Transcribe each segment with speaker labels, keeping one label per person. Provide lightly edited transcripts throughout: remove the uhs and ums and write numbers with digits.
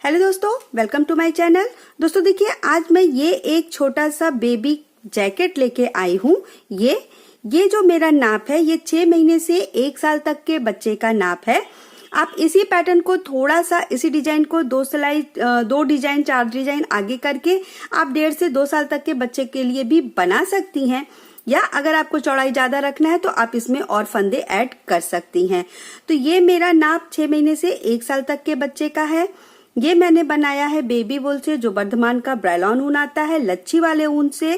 Speaker 1: Hello दोस्तों, welcome to my channel. दोस्तों देखिए, आज मैं ये एक छोटा सा बेबी जैकेट लेके आई हूँ। ये जो मेरा नाप है ये 6 महीने से 1 साल तक के बच्चे का नाप है। आप इसी पैटर्न को थोड़ा सा, इसी डिजाइन को 2 डिजाइन 4 डिजाइन आगे करके आप 1.5 से 2 साल तक के बच्चे के लिए भी बना सकती हैं, या अगर आपको चौड़ाई ज्यादा रखना है तो आप इसमें और फंदे ऐड कर सकती हैं। तो ये मेरा नाप 6 महीने से 1 साल तक के बच्चे का है। ये मैंने बनाया है बेबी वूल से, जो बर्धमान का ब्रायलॉन ऊन आता है, लच्छी वाले ऊन से।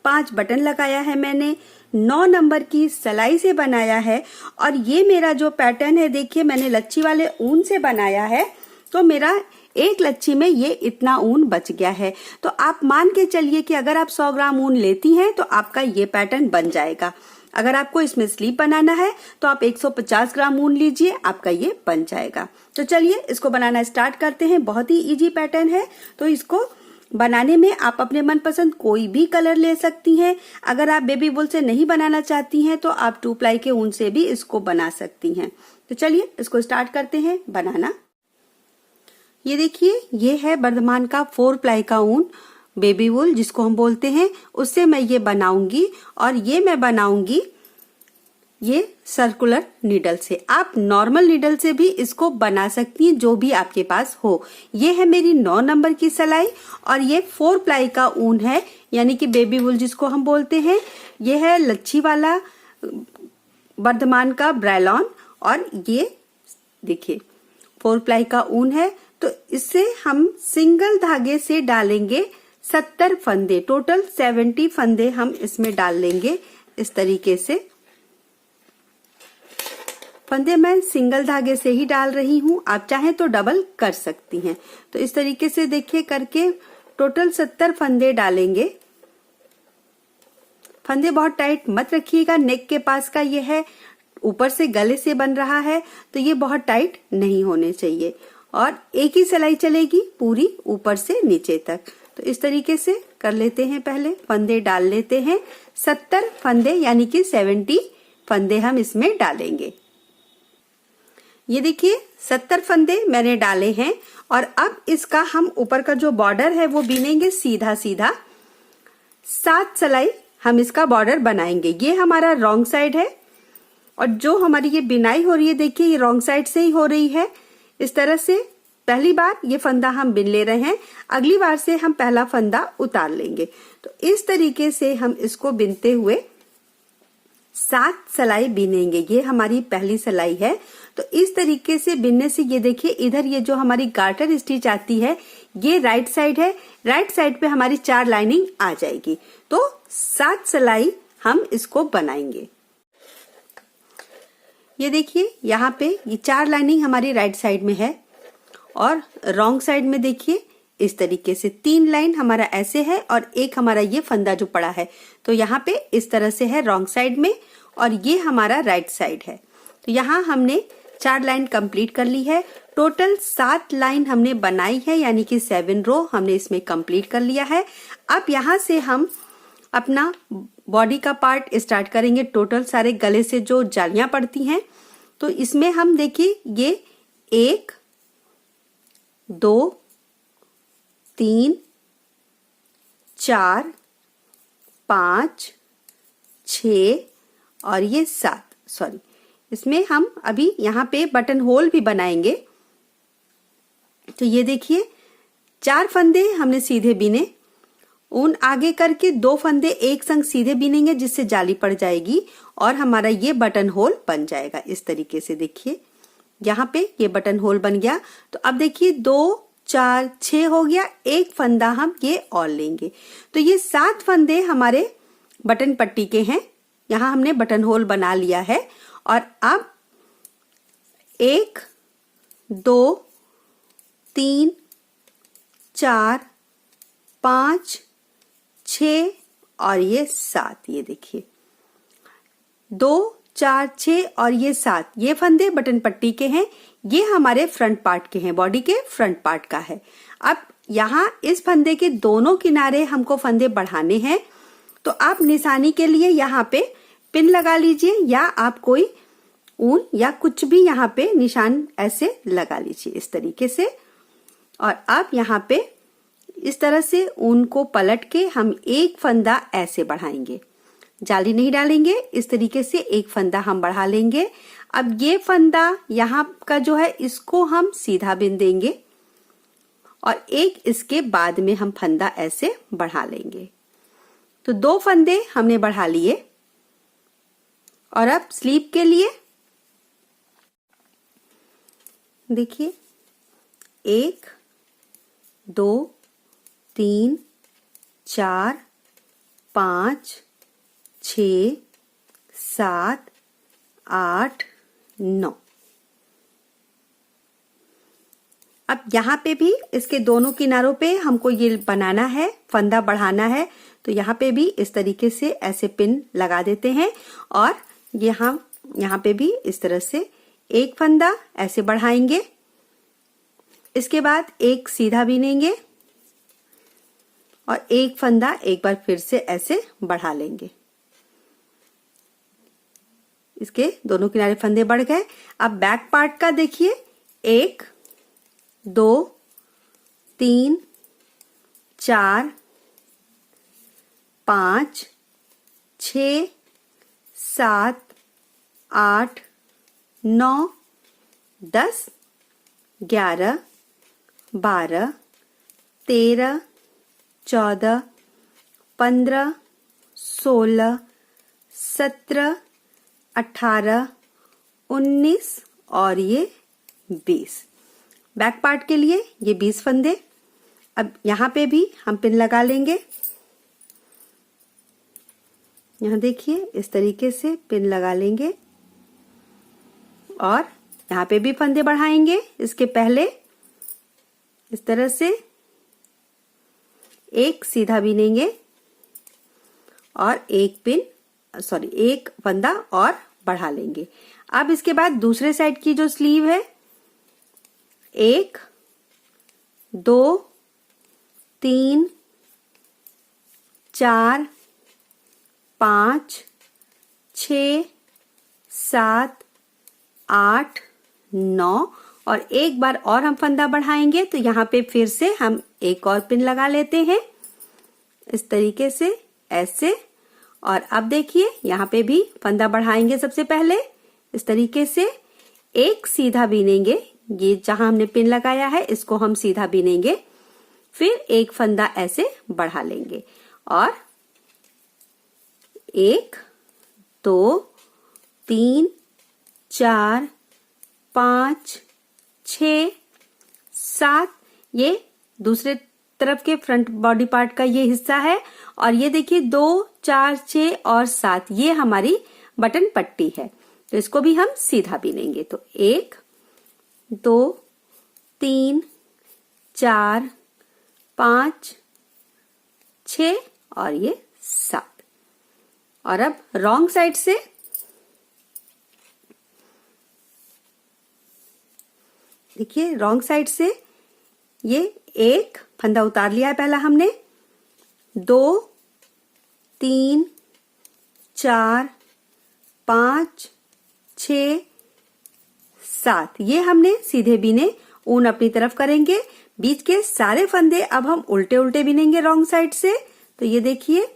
Speaker 1: 5 बटन लगाया है मैंने, 9 नंबर की सिलाई से बनाया है। और ये मेरा जो पैटर्न है, देखिए मैंने लच्छी वाले ऊन से बनाया है, तो मेरा एक लच्छी में ये इतना ऊन बच गया है। तो आप मान के चलिए कि अगर आप 100 ग्राम ऊन लेती हैं तो आपका ये पैटर्न बन जाएगा। अगर आपको इसमें स्लीव बनाना है तो आप 150 ग्राम ऊन लीजिए, आपका ये बन जाएगा। तो चलिए इसको बनाना स्टार्ट करते हैं। बहुत ही इजी पैटर्न है, तो इसको बनाने में आप अपने मनपसंद कोई भी कलर ले सकती हैं। अगर आप बेबी वूल से नहीं बनाना चाहती हैं तो आप 2 प्लाई के ऊन से भी इसको बना सकती हैं। तो चलिए इसको स्टार्ट करते हैं बनाना। ये देखिए, ये है बर्धमान का 4 प्लाई का ऊन, बेबी वूल जिसको हम बोलते हैं, उससे मैं ये बनाऊंगी। और ये मैं बनाऊंगी ये सर्कुलर नीडल से। आप नॉर्मल नीडल से भी इसको बना सकती हैं, जो भी आपके पास हो। ये है मेरी 9 नंबर की सिलाई, और ये 4 प्लाई का ऊन है, यानी कि बेबी वूल जिसको हम बोलते हैं। ये है लच्छी वाला बर्धमान का ब्रायलॉन, और ये देखिए 4 प्लाई का ऊन है। तो इससे हम सिंगल धागे से डालेंगे 70 फंदे, टोटल 70 फंदे हम इसमें डाल लेंगे। इस तरीके से फंदे मैं सिंगल धागे से ही डाल रही हूं, आप चाहें तो डबल कर सकती हैं। तो इस तरीके से देखिए करके टोटल 70 फंदे डालेंगे। फंदे बहुत टाइट मत रखिएगा, नेक के पास का ये है, ऊपर से गले से बन रहा है, तो ये बहुत टाइट नहीं होने चाहिए। और एक ही सिलाई चलेगी पूरी ऊपर से नीचे तक। तो इस तरीके से कर लेते हैं। पहले फंदे डाल लेते हैं, 70 फंदे यानी कि 70 फंदे हम इसमें डालेंगे। ये देखिए 70 फंदे मैंने डाले हैं, और अब इसका हम ऊपर का जो बॉर्डर है वो बीनेंगे सीधा सीधा। 7 सिलाई हम इसका बॉर्डर बनाएंगे। ये हमारा रॉन्ग साइड है, और जो हमारी ये बिनाई हो रही है, देखिए ये रॉन्ग साइड से ही हो रही है। इस तरह से पहली बार ये फंदा हम बिन ले रहे हैं, अगली बार से हम पहला फंदा उतार लेंगे। तो इस तरीके से हम इसको बिनते हुए 7 सिलाई बिनेंगे। ये हमारी पहली सिलाई है। तो इस तरीके से बिनने से ये देखिए, इधर ये जो हमारी गार्टर स्टिच आती है, ये राइट साइड है, राइट साइड पे हमारी 4 लाइनिंग आ जाएगी। तो 7 सिलाई हम इसको बनाएंगे। ये देखिए यहाँ पे ये 4 लाइनिंग हमारी राइट साइड में है, और रॉन्ग साइड में देखिए इस तरीके से 3 लाइन हमारा ऐसे है, और एक हमारा ये फंदा जो पड़ा है, तो यहाँ पे इस तरह से है रॉन्ग साइड में, और ये हमारा राइट साइड है। तो यहाँ हमने 4 लाइन कंप्लीट कर ली है। टोटल 7 लाइन हमने बनाई है, यानी कि 7 रो हमने इसमें कंप्लीट कर लिया है। अब यहाँ से हम अपना बॉडी का पार्ट स्टार्ट करेंगे। टोटल सारे गले से जो जालियां पड़ती हैं, तो इसमें हम देखिए ये 1 2 3 4 5 6 और ये 7, इसमें हम अभी यहाँ पे बटन होल भी बनाएंगे। तो ये देखिए 4 फंदे हमने सीधे बिने, ऊन आगे करके 2 फंदे एक संग सीधे बिनेंगे, जिससे जाली पड़ जाएगी और हमारा ये बटन होल बन जाएगा। इस तरीके से देखिए यहाँ पे ये बटन होल बन गया। तो अब देखिए 2 4 6 हो गया, एक फंदा हम ये और लेंगे। तो ये 7 फंदे हमारे बटन पट्टी के हैं, यहाँ हमने बटन होल बना लिया है। और अब 1 2 3 4 5 6 और ये 7, ये देखिए 2 4 6 और ये 7, ये फंदे बटन पट्टी के हैं। ये हमारे फ्रंट पार्ट के हैं, बॉडी के फ्रंट पार्ट का है। अब यहाँ इस फंदे के दोनों किनारे हमको फंदे बढ़ाने हैं, तो आप निशानी के लिए यहाँ पे पिन लगा लीजिए, या आप कोई ऊन या कुछ भी यहाँ पे निशान ऐसे लगा लीजिए इस तरीके से। और अब यहाँ पे इस तरह से ऊन को पलट के हम एक फंदा ऐसे बढ़ाएंगे, जाली नहीं डालेंगे, इस तरीके से एक फंदा हम बढ़ा लेंगे। अब ये फंदा यहाँ का जो है इसको हम सीधा बिन देंगे और एक इसके बाद में हम फंदा ऐसे बढ़ा लेंगे। तो 2 फंदे हमने बढ़ा लिए। और अब स्लीव के लिए देखिए 1 2 3 4 5 6 7 8 9। अब यहाँ पे भी इसके दोनों किनारों पे हमको ये बनाना है, फंदा बढ़ाना है। तो यहाँ पे भी इस तरीके से ऐसे पिन लगा देते हैं और यहाँ पे भी इस तरह से एक फंदा ऐसे बढ़ाएंगे। इसके बाद एक सीधा बीनेंगे और एक फंदा एक बार फिर से ऐसे बढ़ा लेंगे। इसके दोनों किनारे फंदे बढ़ गए। अब बैक पार्ट का देखिए 1 2 3 4 5 6 7 8 9 10 11 12 13 14 15 16 17 18 19 और ये 20। बैक पार्ट के लिए ये 20 फंदे। अब यहाँ पे भी हम पिन लगा लेंगे। यहाँ देखिए इस तरीके से पिन लगा लेंगे और यहाँ पे भी फंदे बढ़ाएंगे। इसके पहले इस तरह से एक सीधा बीनेंगे और एक फंदा और बढ़ा लेंगे। अब इसके बाद दूसरे साइड की जो स्लीव है 1 2 3 4 5 6 7 8 9 और एक बार और हम फंदा बढ़ाएंगे। तो यहाँ पे फिर से हम एक और पिन लगा लेते हैं इस तरीके से ऐसे। और अब देखिए यहाँ पे भी फंदा बढ़ाएंगे। सबसे पहले इस तरीके से एक सीधा बीनेंगे, ये जहां हमने पिन लगाया है इसको हम सीधा बीनेंगे, फिर एक फंदा ऐसे बढ़ा लेंगे और 1 2 3 4 5 6 7 ये दूसरे तरफ के फ्रंट बॉडी पार्ट का ये हिस्सा है। और ये देखिए 2 4 6 और 7 ये हमारी बटन पट्टी है। तो इसको भी हम सीधा बीनेंगे। तो 1 2 3 4 5 6 और ये 7। और अब रॉन्ग साइड से देखिए, रॉन्ग साइड से ये एक फंदा उतार लिया है पहला हमने, 2 3 4 5 6 7 ये हमने सीधे बीने, ऊन अपनी तरफ करेंगे। बीच के सारे फंदे अब हम उल्टे उल्टे बीनेंगे रॉन्ग साइड से। तो ये देखिए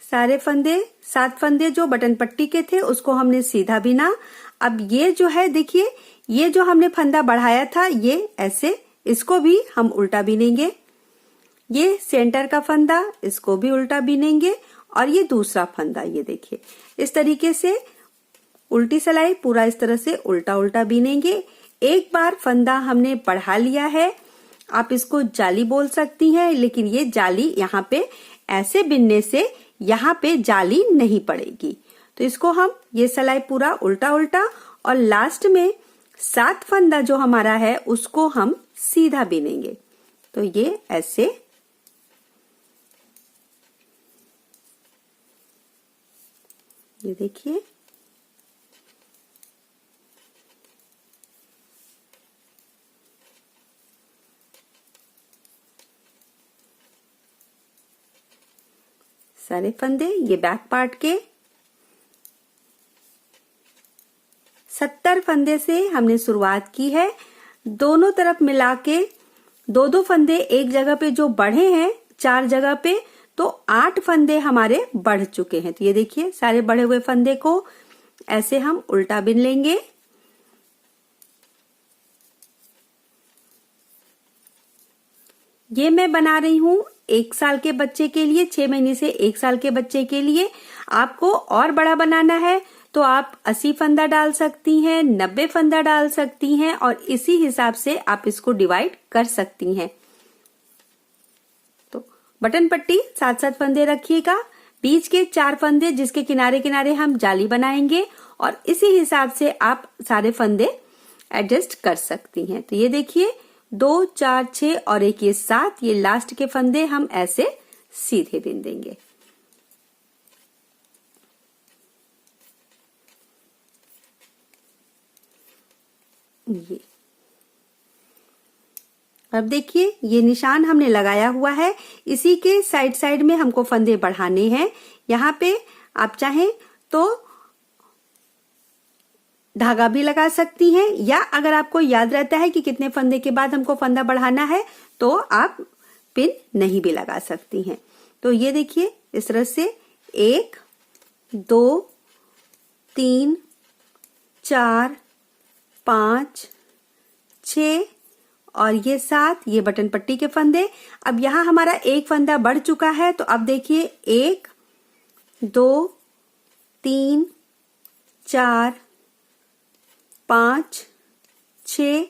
Speaker 1: सारे फंदे, 7 फंदे जो बटन पट्टी के थे उसको हमने सीधा बीना। अब ये जो है देखिए, ये जो हमने फंदा बढ़ाया था ये ऐसे, इसको भी हम उल्टा बीनेंगे। ये सेंटर का फंदा, इसको भी उल्टा बीनेंगे। और ये दूसरा फंदा, ये देखिए इस तरीके से उल्टी सिलाई पूरा इस तरह से उल्टा उल्टा बीनेंगे। एक बार फंदा हमने बढ़ा लिया है, आप इसको जाली बोल सकती हैं, लेकिन ये जाली यहाँ पे ऐसे बिनने से यहाँ पे जाली नहीं पड़ेगी। तो इसको हम ये सिलाई पूरा उल्टा उल्टा और लास्ट में 7 फंदा जो हमारा है उसको हम सीधा बीनेंगे। तो ये ऐसे, ये देखिए सारे फंदे, ये बैक पार्ट के 70 फंदे से हमने शुरुआत की है। दोनों तरफ मिला के दो दो फंदे एक जगह पे जो बढ़े हैं 4 जगह पे, तो 8 फंदे हमारे बढ़ चुके हैं। तो ये देखिए सारे बढ़े हुए फंदे को ऐसे हम उल्टा बिन लेंगे। ये मैं बना रही हूं 1 साल के बच्चे के लिए, 6 महीने से 1 साल के बच्चे के लिए। आपको और बड़ा बनाना है तो आप 80 फंदा डाल सकती हैं, 90 फंदा डाल सकती हैं और इसी हिसाब से आप इसको डिवाइड कर सकती हैं। तो बटन पट्टी 7-7 फंदे रखिएगा, बीच के 4 फंदे जिसके किनारे किनारे हम जाली बनाएंगे और इसी हिसाब से आप सारे फंदे एडजस्ट कर सकती हैं। तो ये देखिए 2, 4, 6 और एक ये 7, ये लास्ट के फंदे हम ऐसे सीधे बिन देंगे। ये अब देखिए ये निशान हमने लगाया हुआ है, इसी के साइड साइड में हमको फंदे बढ़ाने हैं। यहाँ पे आप चाहें तो धागा भी लगा सकती हैं, या अगर आपको याद रहता है कि कितने फंदे के बाद हमको फंदा बढ़ाना है तो आप पिन नहीं भी लगा सकती हैं। तो ये देखिए इस तरह से 1, 2, 3, 4, 5, 6 और ये 7, ये बटन पट्टी के फंदे। अब यहाँ हमारा एक फंदा बढ़ चुका है, तो अब देखिए 1, 2, 3, 4, 5, 6,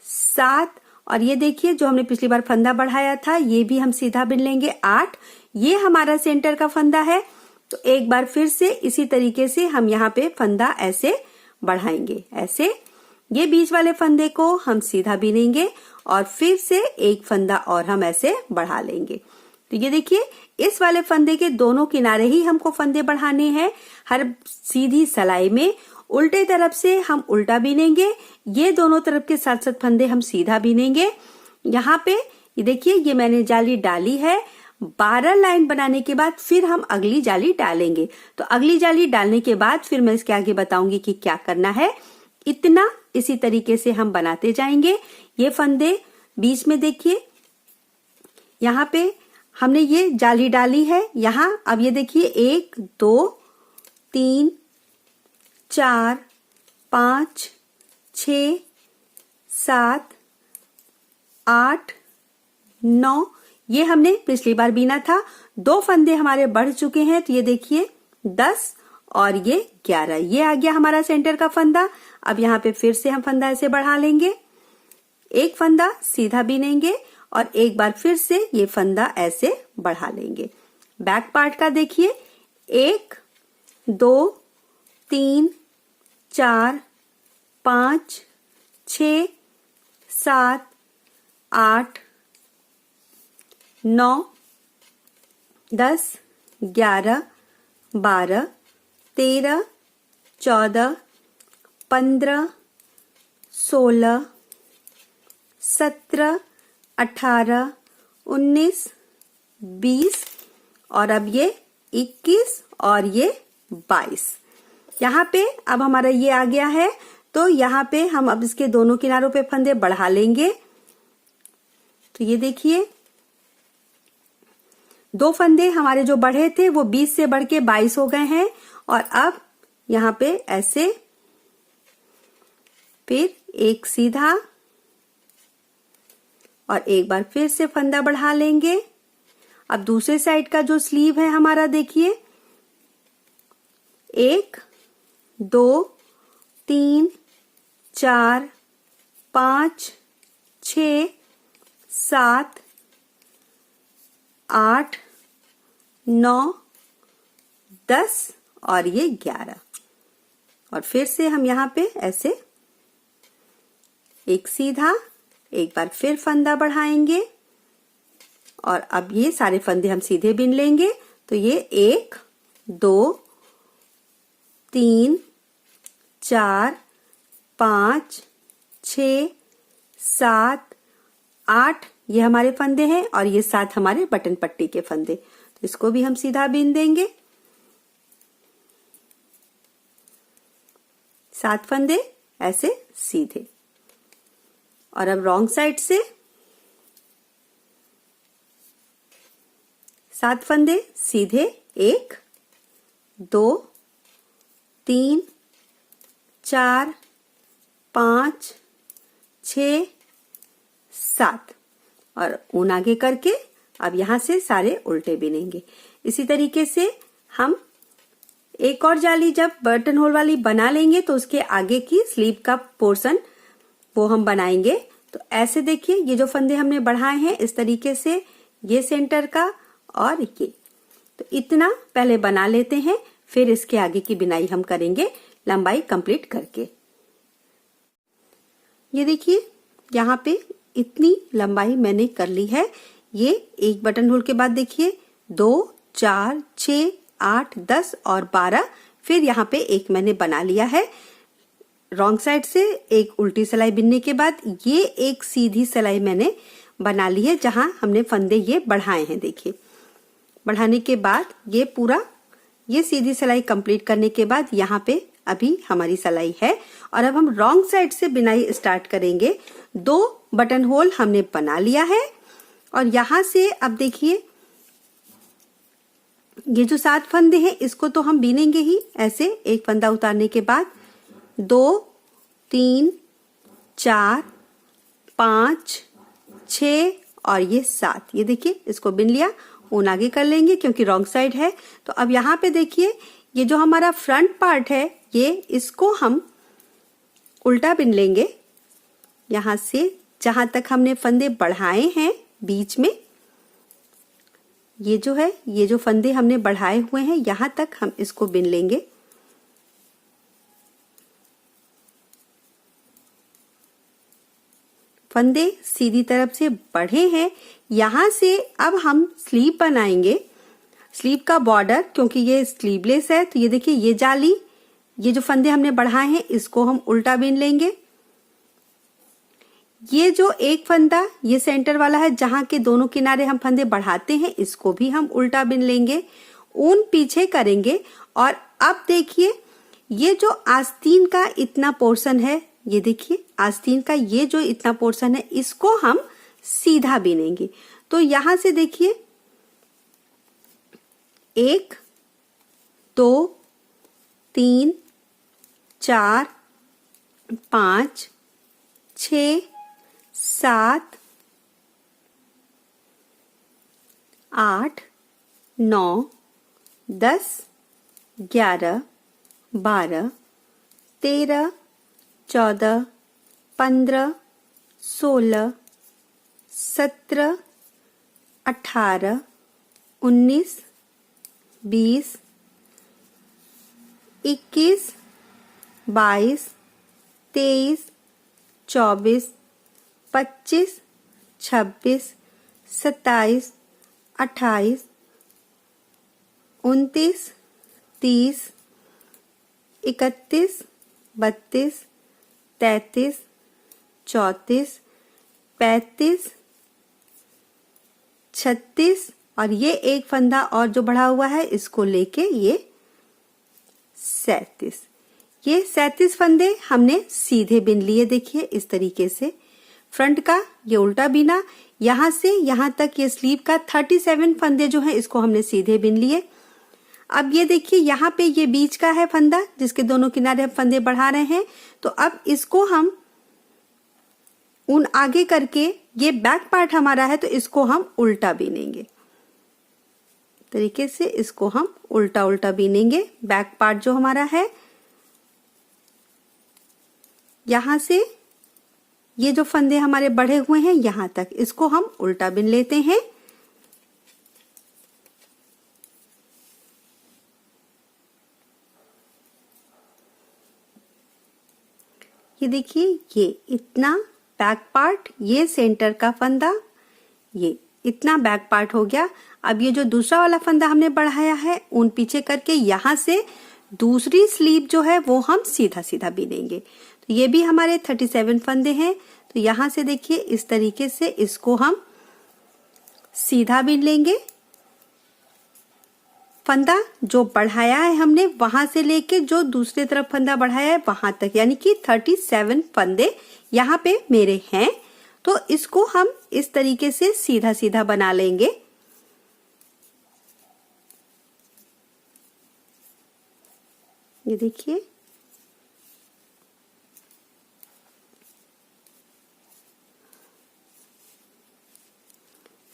Speaker 1: 7 और ये देखिए जो हमने पिछली बार फंदा बढ़ाया था ये भी हम सीधा बिन लेंगे 8। ये हमारा सेंटर का फंदा है, तो एक बार फिर से इसी तरीके से हम यहाँ पे फंदा ऐसे बढ़ाएंगे। ऐसे ये बीच वाले फंदे को हम सीधा बिनेंगे और फिर से एक फंदा और हम ऐसे बढ़ा लेंगे। तो ये देखिए इस वाले फंदे के दोनों किनारे ही हमको फंदे बढ़ाने हैं। हर सीधी सलाई में उल्टे तरफ से हम उल्टा बिनेंगे, ये दोनों तरफ के 7-7 फंदे हम सीधा बिनेंगे। यहाँ पे ये देखिए ये मैंने जाली डाली है, 12 लाइन बनाने के बाद फिर हम अगली जाली डालेंगे। तो अगली जाली डालने के बाद फिर मैं इसके आगे बताऊंगी कि क्या करना है। इतना इसी तरीके से हम बनाते जाएंगे। ये फंदे बीच में देखिए यहाँ पे हमने ये जाली डाली है। यहाँ अब ये देखिए 1, 2, 3, 4, 5, 6, 7, 8, 9 ये हमने पिछली बार बीना था। 2 फंदे हमारे बढ़ चुके हैं, तो ये देखिए 10 और ये 11, ये आ गया हमारा सेंटर का फंदा। अब यहाँ पे फिर से हम फंदा ऐसे बढ़ा लेंगे, एक फंदा सीधा बिनेंगे और एक बार फिर से ये फंदा ऐसे बढ़ा लेंगे। बैक पार्ट का देखिए 1, 2, 3, 4, 5, 6, 7, 8, 9, 10, 11, 12, 13, 14, 15, 16, 17, 18, 19, 20 और अब ये 21 और ये 22। यहाँ पे अब हमारा ये आ गया है, तो यहाँ पे हम अब इसके दोनों किनारों पे फंदे बढ़ा लेंगे। तो ये देखिए 2 फंदे हमारे जो बढ़े थे वो 20 से बढ़ के 22 हो गए हैं और अब यहाँ पे ऐसे फिर एक सीधा और एक बार फिर से फंदा बढ़ा लेंगे। अब दूसरे साइड का जो स्लीव है हमारा देखिए 1, 2, 3, 4, 5, 6, 7, 8, 9, 10 और ये 11 और फिर से हम यहाँ पे ऐसे एक सीधा, एक बार फिर फंदा बढ़ाएंगे और अब ये सारे फंदे हम सीधे बिन लेंगे। तो ये 1, 2, 3, 4, 5, 6, 7, 8 ये हमारे फंदे हैं और ये 7 हमारे बटन पट्टी के फंदे। तो इसको भी हम सीधा बिन देंगे। 7 फंदे ऐसे सीधे। और अब रॉन्ग साइड से 7 फंदे सीधे 1 2 3 4 5 6 7 और ऊन आगे करके अब यहां से सारे उल्टे बिनेंगे। इसी तरीके से हम एक और जाली जब बटन होल वाली बना लेंगे तो उसके आगे की स्लीव का पोर्शन वो हम बनाएंगे। तो ऐसे देखिए ये जो फंदे हमने बढ़ाए हैं इस तरीके से, ये सेंटर का और ये, तो इतना पहले बना लेते हैं, फिर इसके आगे की बिनाई हम करेंगे लंबाई कंप्लीट करके। ये देखिए यहाँ पे इतनी लंबाई मैंने कर ली है। ये एक बटन होल के बाद देखिए 2 4 6 8 10 और 12, फिर यहाँ पे एक मैंने बना लिया है। रॉन्ग साइड से एक उल्टी सिलाई बिनने के बाद ये एक सीधी सिलाई मैंने बना ली है जहां हमने फंदे ये बढ़ाए हैं। देखिए बढ़ाने के बाद ये पूरा ये सीधी सिलाई कंप्लीट करने के बाद यहाँ पे अभी हमारी सिलाई है और अब हम रॉन्ग साइड से बिनाई स्टार्ट करेंगे। 2 बटन होल हमने बना लिया है और यहां से अब देखिए ये जो 7 फंदे हैं इसको तो हम बीनेंगे ही। ऐसे एक फंदा उतारने के बाद 2 3 4 5 6 और ये 7, ये देखिए इसको बिन लिया। ऊन आगे कर लेंगे क्योंकि रॉन्ग साइड है। तो अब यहाँ पे देखिए ये जो हमारा फ्रंट पार्ट है ये इसको हम उल्टा बिन लेंगे। यहाँ से जहां तक हमने फंदे बढ़ाए हैं बीच में, ये जो है ये जो फंदे हमने बढ़ाए हुए हैं यहां तक हम इसको बिन लेंगे। फंदे सीधी तरफ से बढ़े हैं। यहां से अब हम स्लीव बनाएंगे। स्लीव का बॉर्डर क्योंकि ये स्लीवलेस है तो ये देखिए ये जाली, ये जो फंदे हमने बढ़ाए हैं इसको हम उल्टा बिन लेंगे। ये जो एक फंदा ये सेंटर वाला है जहां के दोनों किनारे हम फंदे बढ़ाते हैं इसको भी हम उल्टा बिन लेंगे। ऊन पीछे करेंगे और अब देखिए ये जो आस्तीन का इतना पोर्शन है, ये देखिए आस्तीन का ये जो इतना पोर्शन है इसको हम सीधा बिनेंगे। तो यहां से देखिए 1 2 3 4 5 6 7 8 9 10 11 12 13 14 15 16 17 18 19 20 21 22 23 24 25 26 27 28 29 30 31 32 33 34 35 36 और ये एक फंदा और जो बढ़ा हुआ है इसको लेके ये 37। ये 37 फंदे हमने सीधे बिन लिए। देखिए इस तरीके से फ्रंट का ये उल्टा बिना, यहां से यहां तक ये स्लीव का 37 फंदे जो हैं इसको हमने सीधे बिन लिए। अब ये देखिए यहाँ पे ये बीच का है फंदा जिसके दोनों किनारे हम फंदे बढ़ा रहे हैं। तो अब इसको हम ऊन आगे करके, ये बैक पार्ट हमारा है तो इसको हम उल्टा बीनेंगे। तरीके से इसको हम उल्टा उल्टा बीनेंगे। बैक पार्ट जो हमारा है यहां से ये जो फंदे हमारे बढ़े हुए हैं यहां तक इसको हम उल्टा बिन लेते हैं। ये देखिए ये इतना बैक पार्ट, ये सेंटर का फंदा, ये इतना बैक पार्ट हो गया। अब ये जो दूसरा वाला फंदा हमने बढ़ाया है ऊन पीछे करके यहां से दूसरी स्लीव जो है वो हम सीधा सीधा बीनेंगे। तो ये भी हमारे 37 फंदे हैं। तो यहां से देखिए इस तरीके से इसको हम सीधा बीन लेंगे। फंदा जो बढ़ाया है हमने वहां से लेके जो दूसरी तरफ फंदा बढ़ाया है वहां तक, यानी कि 37 फंदे यहाँ पे मेरे हैं। तो इसको हम इस तरीके से सीधा सीधा बना लेंगे। ये देखिए,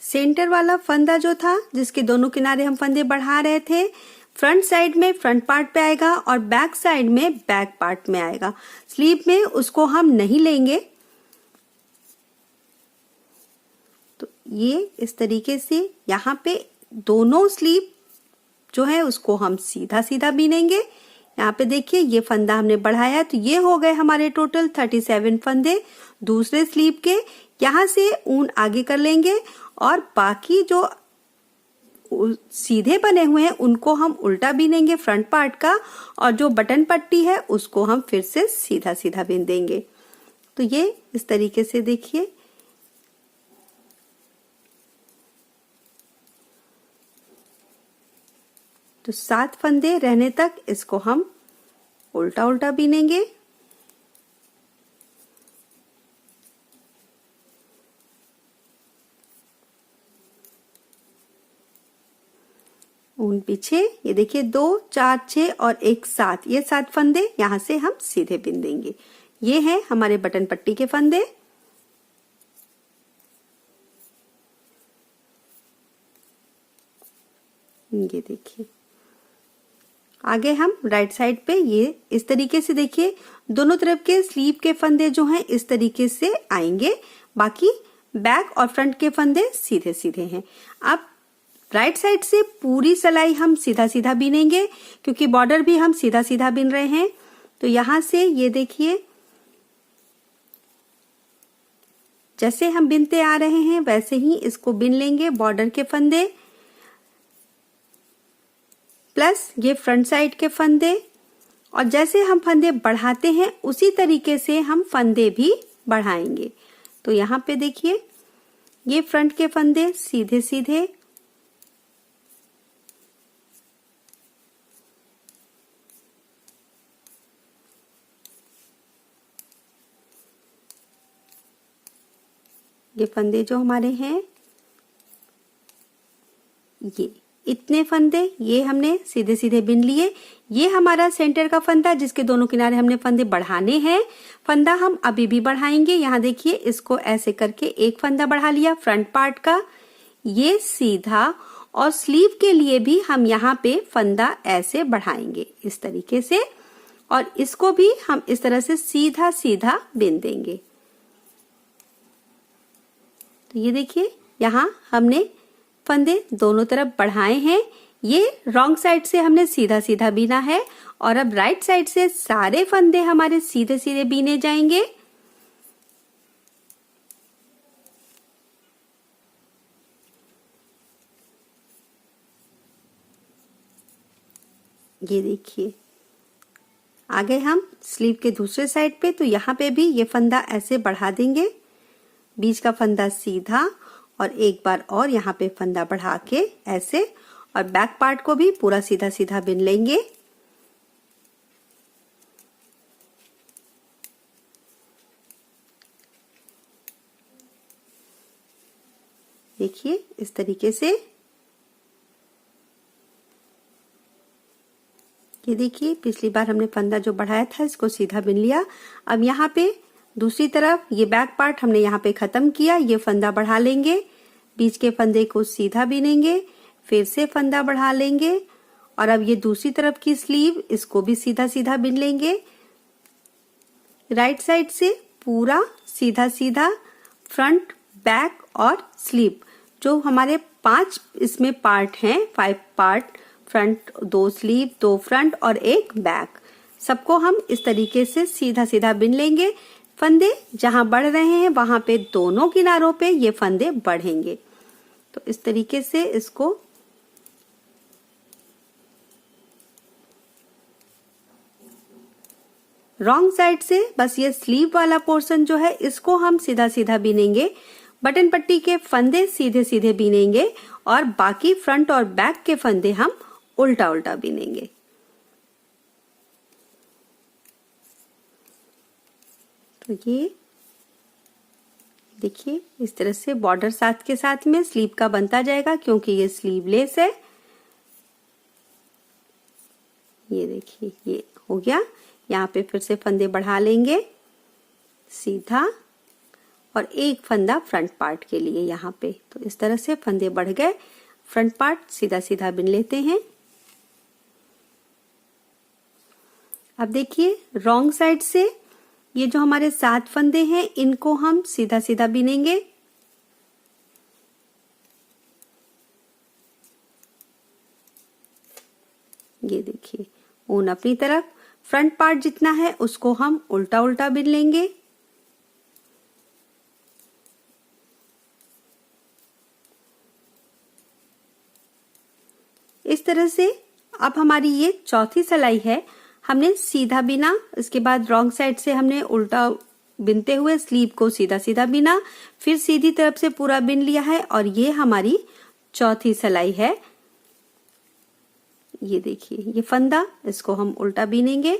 Speaker 1: सेंटर वाला फंदा जो था जिसके दोनों किनारे हम फंदे बढ़ा रहे थे, फ्रंट साइड में फ्रंट पार्ट पे आएगा और बैक साइड में बैक पार्ट में आएगा। स्लीव में उसको हम नहीं लेंगे। तो ये इस तरीके से यहाँ पे दोनों स्लीव जो है उसको हम सीधा सीधा बीनेंगे। यहाँ पे देखिए, ये फंदा हमने बढ़ाया, तो ये हो गए हमारे टोटल 37 फंदे दूसरे स्लीव के। यहाँ से ऊन आगे कर लेंगे और बाकी जो सीधे बने हुए हैं उनको हम उल्टा बीनेंगे फ्रंट पार्ट का, और जो बटन पट्टी है उसको हम फिर से सीधा सीधा बीन देंगे। तो ये इस तरीके से देखिए, तो 7 फंदे रहने तक इसको हम उल्टा उल्टा बीनेंगे। ऊन पीछे, ये देखिए 2, 4, 6 और 1 7, ये 7 फंदे यहां से हम सीधे बिन देंगे। ये है हमारे बटन पट्टी के फंदे। ये देखिए, आगे हम राइट साइड पे ये इस तरीके से देखिए, दोनों तरफ के स्लीव के फंदे जो हैं इस तरीके से आएंगे, बाकी बैक और फ्रंट के फंदे सीधे सीधे हैं। अब राइट साइड से पूरी सिलाई हम सीधा सीधा बीनेंगे, क्योंकि बॉर्डर भी हम सीधा सीधा बीन रहे हैं। तो यहां से ये देखिए, जैसे हम बिनते आ रहे हैं वैसे ही इसको बिन लेंगे। बॉर्डर के फंदे प्लस ये फ्रंट साइड के फंदे, और जैसे हम फंदे बढ़ाते हैं उसी तरीके से हम फंदे भी बढ़ाएंगे। तो यहाँ पे देखिए, ये फ्रंट के फंदे सीधे सीधे, ये फंदे जो हमारे हैं, ये इतने फंदे ये हमने सीधे सीधे बिन लिए। ये हमारा सेंटर का फंदा जिसके दोनों किनारे हमने फंदे बढ़ाने हैं। फंदा हम अभी भी बढ़ाएंगे। यहाँ देखिए, इसको ऐसे करके एक फंदा बढ़ा लिया फ्रंट पार्ट का, ये सीधा, और स्लीव के लिए भी हम यहाँ पे फंदा ऐसे बढ़ाएंगे इस तरीके से, और इसको भी हम इस तरह से सीधा सीधा बिन देंगे। तो ये देखिए, यहाँ हमने फंदे दोनों तरफ बढ़ाए हैं। ये रॉन्ग साइड से हमने सीधा सीधा बीना है, और अब राइट साइड से सारे फंदे हमारे सीधे सीधे बीने जाएंगे। ये देखिए, आगे हम स्लीव के दूसरे साइड पे, तो यहाँ पे भी ये फंदा ऐसे बढ़ा देंगे, बीच का फंदा सीधा, और एक बार और यहाँ पे फंदा बढ़ा के ऐसे, और बैक पार्ट को भी पूरा सीधा सीधा बिन लेंगे। देखिए इस तरीके से, ये देखिए, पिछली बार हमने फंदा जो बढ़ाया था इसको सीधा बिन लिया। अब यहाँ पे दूसरी तरफ ये बैक पार्ट हमने यहाँ पे खत्म किया, ये फंदा बढ़ा लेंगे, बीच के फंदे को सीधा बिनेंगे, फिर से फंदा बढ़ा लेंगे, और अब ये दूसरी तरफ की स्लीव, इसको भी सीधा सीधा बिन लेंगे। राइट साइड से पूरा सीधा सीधा फ्रंट, बैक और स्लीव, जो हमारे 5 इसमें पार्ट हैं, 5 पार्ट, फ्रंट 2 स्लीव, 2 फ्रंट और 1 बैक, सबको हम इस तरीके से सीधा सीधा बिन लेंगे। फंदे जहां बढ़ रहे हैं वहां पे दोनों किनारों पे ये फंदे बढ़ेंगे। तो इस तरीके से इसको रॉन्ग साइड से बस ये स्लीव वाला पोर्शन जो है इसको हम सीधा सीधा बीनेंगे, बटन पट्टी के फंदे सीधे सीधे बीनेंगे, और बाकी फ्रंट और बैक के फंदे हम उल्टा उल्टा बीनेंगे। तो ये देखिए इस तरह से बॉर्डर साथ के साथ में स्लीव का बनता जाएगा, क्योंकि ये स्लीवलेस है। ये देखिए ये हो गया। यहाँ पे फिर से फंदे बढ़ा लेंगे सीधा, और एक फंदा फ्रंट पार्ट के लिए यहाँ पे। तो इस तरह से फंदे बढ़ गए, फ्रंट पार्ट सीधा सीधा बिन लेते हैं। अब देखिए रॉन्ग साइड से ये जो हमारे 7 फंदे हैं इनको हम सीधा सीधा बिनेंगे। ये देखिए ऊन अपनी तरफ, फ्रंट पार्ट जितना है उसको हम उल्टा उल्टा बिन लेंगे। इस तरह से अब हमारी ये चौथी सिलाई है। हमने सीधा बिना, इसके बाद रॉन्ग साइड से हमने उल्टा बिनते हुए स्लीव को सीधा सीधा बिना, फिर सीधी तरफ से पूरा बिन लिया है, और ये हमारी चौथी सिलाई है। ये देखिए ये फंदा, इसको हम उल्टा बिनेंगे,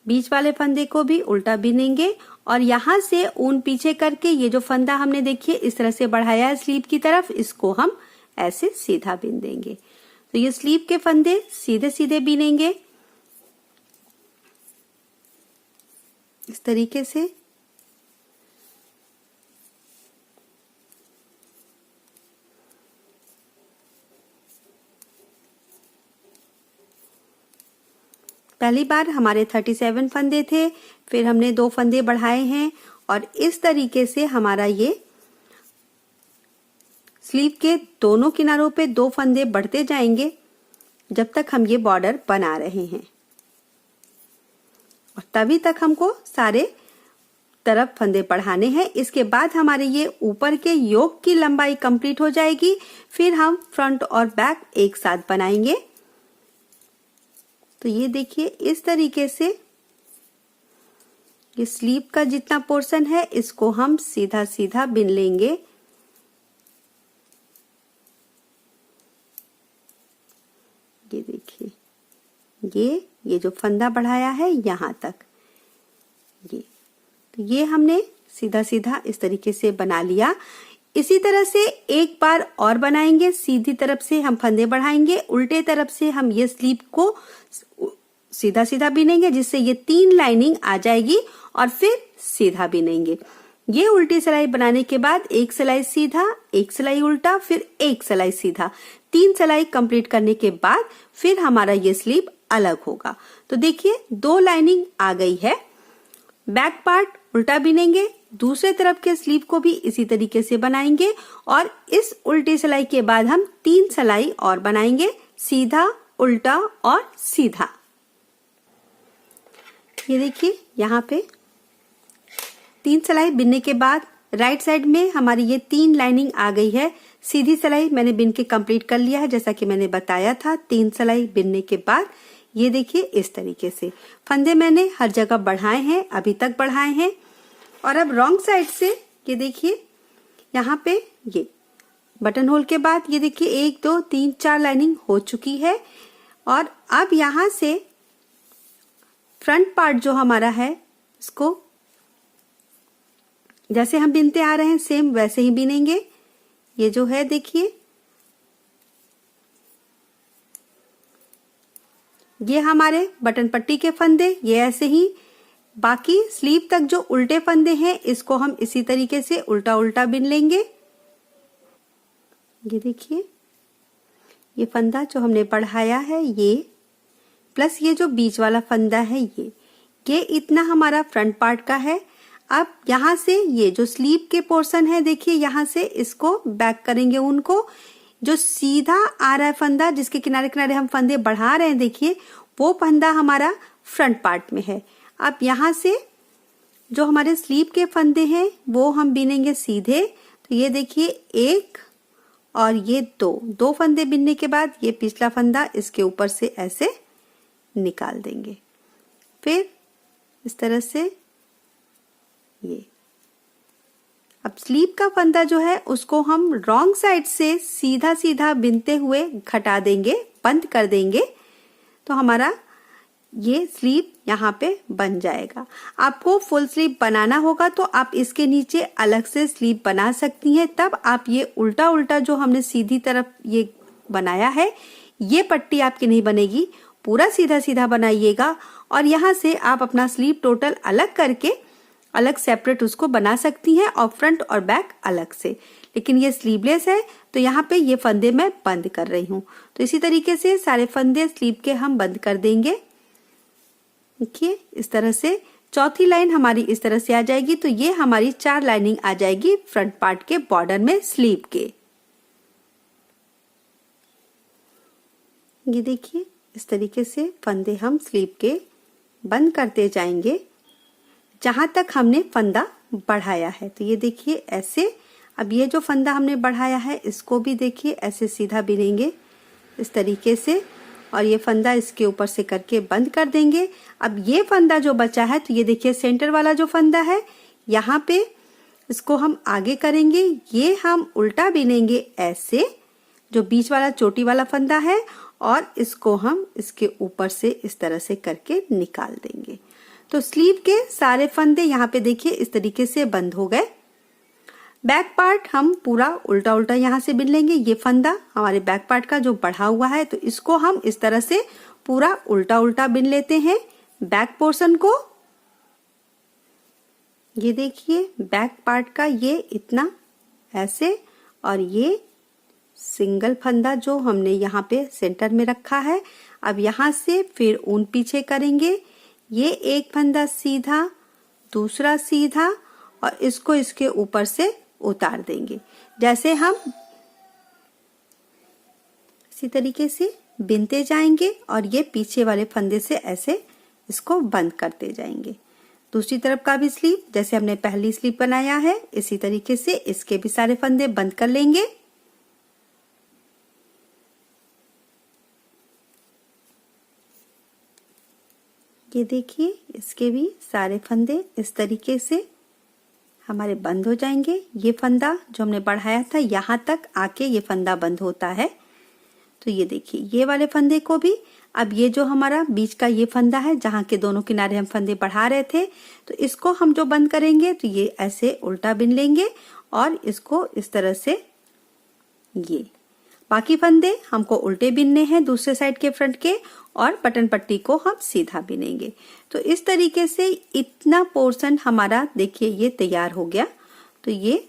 Speaker 1: बीच वाले फंदे को भी उल्टा बिनेंगे, और यहां से ऊन पीछे करके ये जो फंदा हमने देखिए इस तरह से बढ़ाया है स्लीव की तरफ, इसको हम ऐसे सीधा बिन देंगे। तो ये स्लीव के फंदे सीधे सीधे बिनेंगे इस तरीके से। पहली बार हमारे 37 फंदे थे, फिर हमने 2 फंदे बढ़ाए हैं, और इस तरीके से हमारा ये स्लीव के दोनों किनारों पे 2 फंदे बढ़ते जाएंगे जब तक हम ये बॉर्डर बना रहे हैं, और तभी तक हमको सारे तरफ फंदे बढ़ाने हैं। इसके बाद हमारे ये ऊपर के योक की लंबाई कंप्लीट हो जाएगी, फिर हम फ्रंट और बैक एक साथ बनाएंगे। तो ये देखिए इस तरीके से ये स्लीव का जितना पोर्शन है इसको हम सीधा सीधा बिन लेंगे। ये देखिए ये जो फंदा बढ़ाया है यहां तक, तो ये हमने सीधा सीधा इस तरीके से बना लिया। इसी तरह से एक बार और बनाएंगे। सीधी तरफ से हम फंदे बढ़ाएंगे, उल्टे तरफ से हम ये स्लीव को सीधा सीधा बिनेंगे, जिससे ये 3 लाइनिंग आ जाएगी, और फिर सीधा बिनेंगे। ये उल्टी सिलाई बनाने के बाद एक सिलाई सीधा, एक सिलाई उल्टा, फिर एक सिलाई सीधा, 3 सिलाई कंप्लीट करने के बाद फिर हमारा ये स्लीव अलग होगा। तो देखिए 2 लाइनिंग आ गई है। बैक पार्ट उल्टा बिनेंगे, दूसरे तरफ के स्लीव को भी इसी तरीके से बनाएंगे, और इस उल्टी सिलाई के बाद हम 3 सिलाई और बनाएंगे, सीधा, उल्टा और सीधा। ये देखिए यहाँ पे 3 सिलाई बिनने के बाद राइट साइड में हमारी ये 3 लाइनिंग आ गई है। सीधी सिलाई मैंने बिन के कंप्लीट कर लिया है, जैसा कि मैंने बताया था। 3 सिलाई बिनने के बाद ये देखिए इस तरीके से फंदे मैंने हर जगह बढ़ाए हैं, अभी तक बढ़ाए हैं। और अब रॉन्ग साइड से ये देखिए यहाँ पे ये बटन होल के बाद ये देखिए 1 2 3 4 लाइनिंग हो चुकी है। और अब यहाँ से फ्रंट पार्ट जो हमारा है इसको जैसे हम बिनते आ रहे हैं सेम वैसे ही बिनेंगे। ये जो है देखिए ये हमारे बटन पट्टी के फंदे, ये ऐसे ही। बाकी स्लीव तक जो उल्टे फंदे हैं इसको हम इसी तरीके से उल्टा उल्टा बिन लेंगे। ये देखिए ये फंदा जो हमने बढ़ाया है ये, प्लस ये जो बीच वाला फंदा है ये इतना हमारा फ्रंट पार्ट का है। अब यहाँ से ये जो स्लीव के पोर्शन है देखिए यहाँ से इसको बैक करेंगे उनको। जो सीधा आ रहा है फंदा, जिसके किनारे किनारे हम फंदे बढ़ा रहे हैं देखिए, वो फंदा हमारा फ्रंट पार्ट में है। अब यहाँ से जो हमारे स्लीव के फंदे हैं वो हम बिनेंगे सीधे। तो ये देखिए 1 और ये 2 फंदे बिनने के बाद ये पिछला फंदा इसके ऊपर से ऐसे निकाल देंगे। फिर इस तरह से ये अब स्लीव का फंदा जो है उसको हम रॉन्ग साइड से सीधा सीधा बिनते हुए घटा देंगे, बंद कर देंगे। तो हमारा ये स्लीव यहाँ पे बन जाएगा। आपको फुल स्लीव बनाना होगा तो आप इसके नीचे अलग से स्लीव बना सकती हैं। तब आप ये उल्टा उल्टा जो हमने सीधी तरफ ये बनाया है ये पट्टी आपकी नहीं बनेगी, पूरा सीधा सीधा बनाइएगा और यहाँ से आप अपना स्लीव टोटल अलग करके अलग सेपरेट उसको बना सकती हैं और फ्रंट और बैक अलग से। लेकिन ये स्लीवलेस है तो यहाँ पे ये फंदे मैं बंद कर रही हूँ। तो इसी तरीके से सारे फंदे स्लीव के हम बंद कर देंगे। देखिए इस तरह से चौथी लाइन हमारी इस तरह से आ जाएगी। तो ये हमारी 4 लाइनिंग आ जाएगी फ्रंट पार्ट के बॉर्डर में स्लीव के। ये देखिए इस तरीके से फंदे हम स्लीव के बंद करते जाएंगे जहां तक हमने फंदा बढ़ाया है। तो ये देखिए ऐसे, अब ये जो फंदा हमने बढ़ाया है इसको भी देखिए ऐसे सीधा बिनेंगे इस तरीके से और ये फंदा इसके ऊपर से करके बंद कर देंगे। अब ये फंदा जो बचा है तो ये देखिए सेंटर वाला जो फंदा है यहाँ पे इसको हम आगे करेंगे, ये हम उल्टा बिनेंगे ऐसे, जो बीच वाला चोटी वाला फंदा है और इसको हम इसके ऊपर से इस तरह से करके निकाल देंगे। तो स्लीव के सारे फंदे यहाँ पे देखिए इस तरीके से बंद हो गए। बैक पार्ट हम पूरा उल्टा उल्टा यहाँ से बिन लेंगे। ये फंदा हमारे बैक पार्ट का जो बढ़ा हुआ है तो इसको हम इस तरह से पूरा उल्टा उल्टा बिन लेते हैं बैक पोर्शन को। ये देखिए बैक पार्ट का ये इतना ऐसे, और ये सिंगल फंदा जो हमने यहाँ पे सेंटर में रखा है। अब यहाँ से फिर ऊन पीछे करेंगे, ये एक फंदा सीधा, दूसरा सीधा और इसको इसके ऊपर से उतार देंगे। जैसे हम इसी तरीके से बिनते जाएंगे और ये पीछे वाले फंदे से ऐसे इसको बंद करते जाएंगे। दूसरी तरफ का भी स्लीव जैसे हमने पहली स्लीव बनाया है इसी तरीके से इसके भी सारे फंदे बंद कर लेंगे। ये देखिए इसके भी सारे फंदे इस तरीके से हमारे बंद हो जाएंगे। ये फंदा जो हमने बढ़ाया था यहाँ तक आके ये फंदा बंद होता है। तो ये देखिए ये वाले फंदे को भी, अब ये जो हमारा बीच का ये फंदा है जहाँ के दोनों किनारे हम फंदे बढ़ा रहे थे तो इसको हम जो बंद करेंगे तो ये ऐसे उल्टा बिन लेंगे और इसको इस तरह से, ये बाकी फंदे हमको उल्टे बिनने हैं दूसरे साइड के फ्रंट के और बटन पट्टी को हम सीधा बिनेंगे। तो इस तरीके से इतना पोर्शन हमारा देखिए ये तैयार हो गया। तो ये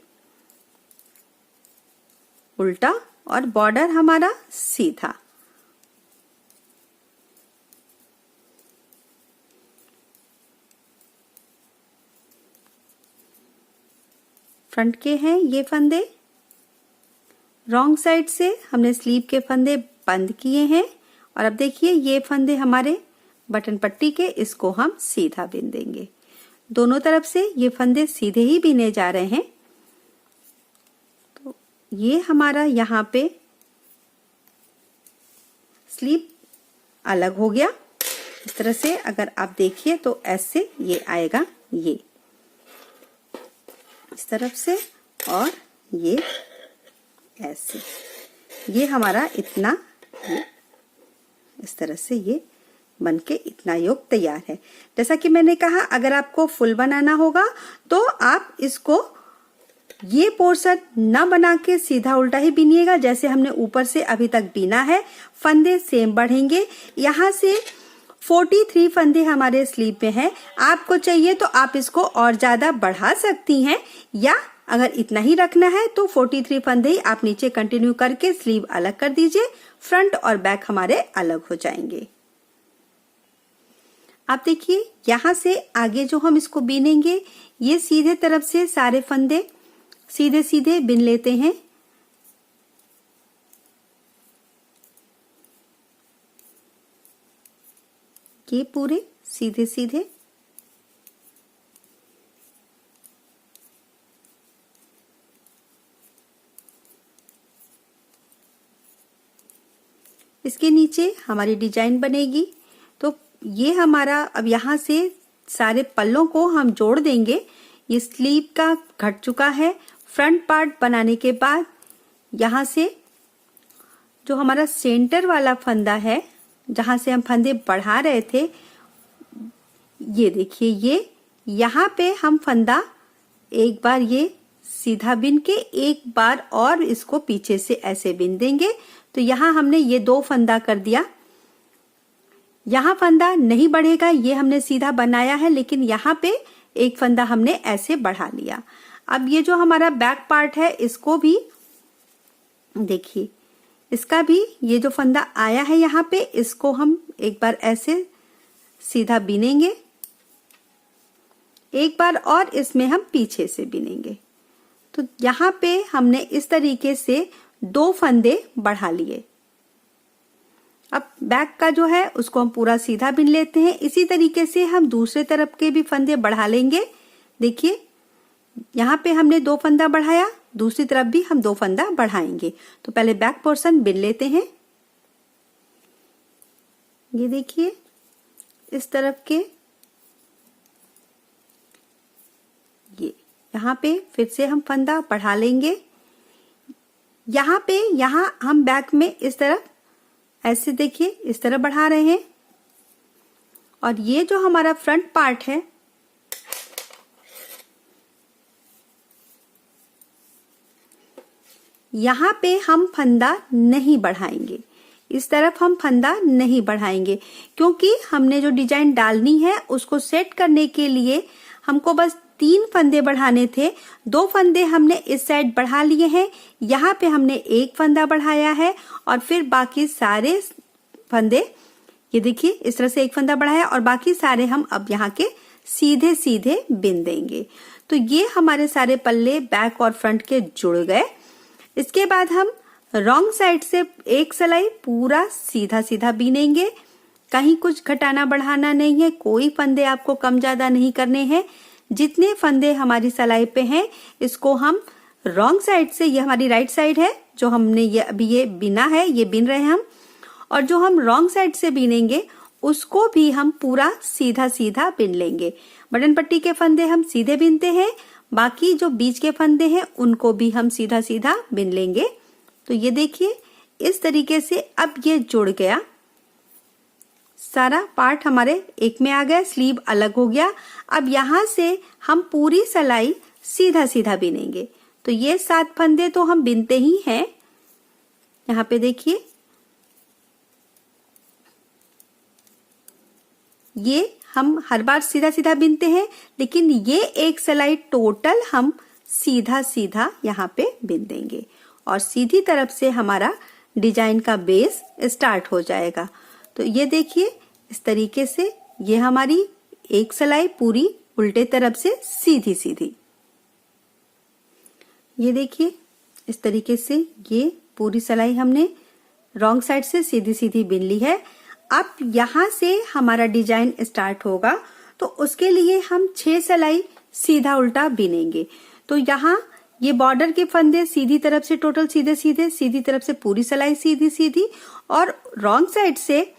Speaker 1: उल्टा और बॉर्डर हमारा सीधा। फ्रंट के हैं ये फंदे, रॉन्ग साइड से हमने स्लीव के फंदे बंद किए हैं और अब देखिए ये फंदे हमारे बटन पट्टी के, इसको हम सीधा बिन देंगे। दोनों तरफ से ये फंदे सीधे ही बिने जा रहे हैं। तो ये हमारा यहाँ पे स्लीव अलग हो गया। इस तरह से अगर आप देखिए तो ऐसे ये आएगा, ये इस तरफ से और ये ऐसे, ये हमारा इतना, ये इस तरह से ये बनके इतना योग तैयार है। जैसा कि मैंने कहा अगर आपको फुल बनाना होगा तो आप इसको ये पोर्शन न बना के सीधा उल्टा ही बिनिएगा जैसे हमने ऊपर से अभी तक बिना है। फंदे सेम बढ़ेंगे। यहाँ से 43 फंदे हमारे स्लीव में है। आपको चाहिए तो आप इसको और ज्यादा बढ़ा सकती हैं या अगर इतना ही रखना है तो 43 फंदे ही आप नीचे कंटिन्यू करके स्लीव अलग कर दीजिए। फ्रंट और बैक हमारे अलग हो जाएंगे। आप देखिए यहाँ से आगे जो हम इसको बिनेंगे ये सीधे तरफ से सारे फंदे सीधे सीधे बिन लेते हैं। ये पूरे सीधे सीधे इसके नीचे हमारी डिजाइन बनेगी। तो ये हमारा अब यहाँ से सारे पल्लों को हम जोड़ देंगे। ये स्लीव का घट चुका है। फ्रंट पार्ट बनाने के बाद यहाँ से जो हमारा सेंटर वाला फंदा है जहाँ से हम फंदे बढ़ा रहे थे ये देखिए, ये यहाँ पे हम फंदा एक बार ये सीधा बिन के एक बार और इसको पीछे से ऐसे बिन देंगे। तो यहाँ हमने ये 2 फंदा कर दिया। यहाँ फंदा नहीं बढ़ेगा, ये हमने सीधा बनाया है, लेकिन यहाँ पे एक फंदा हमने ऐसे बढ़ा लिया। अब ये जो हमारा बैक पार्ट है इसको भी देखिए, इसका भी ये जो फंदा आया है यहाँ पे, इसको हम एक बार ऐसे सीधा बिनेंगे, एक बार और इसमें हम पीछे से बिनेंगे। तो यहाँ पे हमने इस तरीके से 2 फंदे बढ़ा लिए। अब बैक का जो है उसको हम पूरा सीधा बिन लेते हैं। इसी तरीके से हम दूसरे तरफ के भी फंदे बढ़ा लेंगे। देखिए, यहाँ पे हमने 2 फंदा बढ़ाया, दूसरी तरफ भी हम 2 फंदा बढ़ाएंगे। तो पहले बैक पोर्शन बिन लेते हैं। ये देखिए, इस तरफ के ये यहाँ पे फिर से हम फंदा बढ़ा लेंगे। यहाँ हम बैक में इस तरफ ऐसे देखिए, इस तरफ बढ़ा रहे हैं। और ये जो हमारा फ्रंट पार्ट है, यहाँ पे हम फंदा नहीं बढ़ाएंगे, इस तरफ हम फंदा नहीं बढ़ाएंगे, क्योंकि हमने जो डिजाइन डालनी है उसको सेट करने के लिए हमको बस 3 फंदे बढ़ाने थे। 2 फंदे हमने इस साइड बढ़ा लिए हैं, यहाँ पे हमने 1 फंदा बढ़ाया है और फिर बाकी सारे फंदे, ये देखिए इस तरह से 1 फंदा बढ़ाया और बाकी सारे हम अब यहाँ के सीधे सीधे बिन देंगे। तो ये हमारे सारे पल्ले बैक और फ्रंट के जुड़ गए। इसके बाद हम रॉन्ग साइड से एक सिलाई पूरा सीधा सीधा बिनेंगे। कहीं कुछ घटाना बढ़ाना नहीं है, कोई फंदे आपको कम ज्यादा नहीं करने हैं। जितने फंदे हमारी सिलाई पे हैं इसको हम रॉन्ग साइड से, ये हमारी राइट साइड है जो हमने ये अभी ये बिना है, ये बिन रहे हैं हम, और जो हम रॉन्ग साइड से बिनेंगे उसको भी हम पूरा सीधा सीधा बिन लेंगे। बटन पट्टी के फंदे हम सीधे बिनते हैं, बाकी जो बीच के फंदे हैं उनको भी हम सीधा सीधा बिन लेंगे। तो ये देखिए, इस तरीके से अब ये जुड़ गया, सारा पार्ट हमारे एक में आ गया, स्लीव अलग हो गया। अब यहाँ से हम पूरी सिलाई सीधा सीधा बिनेंगे। तो ये 7 फंदे तो हम बिनते ही हैं। यहाँ पे देखिए, ये हम हर बार सीधा सीधा बिनते हैं, लेकिन ये एक सिलाई टोटल हम सीधा सीधा यहाँ पे बिन देंगे और सीधी तरफ से हमारा डिजाइन का बेस स्टार्ट हो जाएगा। तो ये देखिए, इस तरीके से ये हमारी एक सिलाई पूरी उल्टे तरफ से सीधी सीधी, ये देखिए इस तरीके से ये पूरी सिलाई हमने रॉन्ग साइड से सीधी सीधी बिन ली है। अब यहाँ से हमारा डिजाइन स्टार्ट होगा, तो उसके लिए हम 6 सिलाई सीधा उल्टा बिनेंगे। तो यहाँ ये बॉर्डर के फंदे सीधी तरफ से टोटल सीधे सीधे, सीधी तरफ से पूरी सिलाई सीधी सीधी, और रॉन्ग साइड से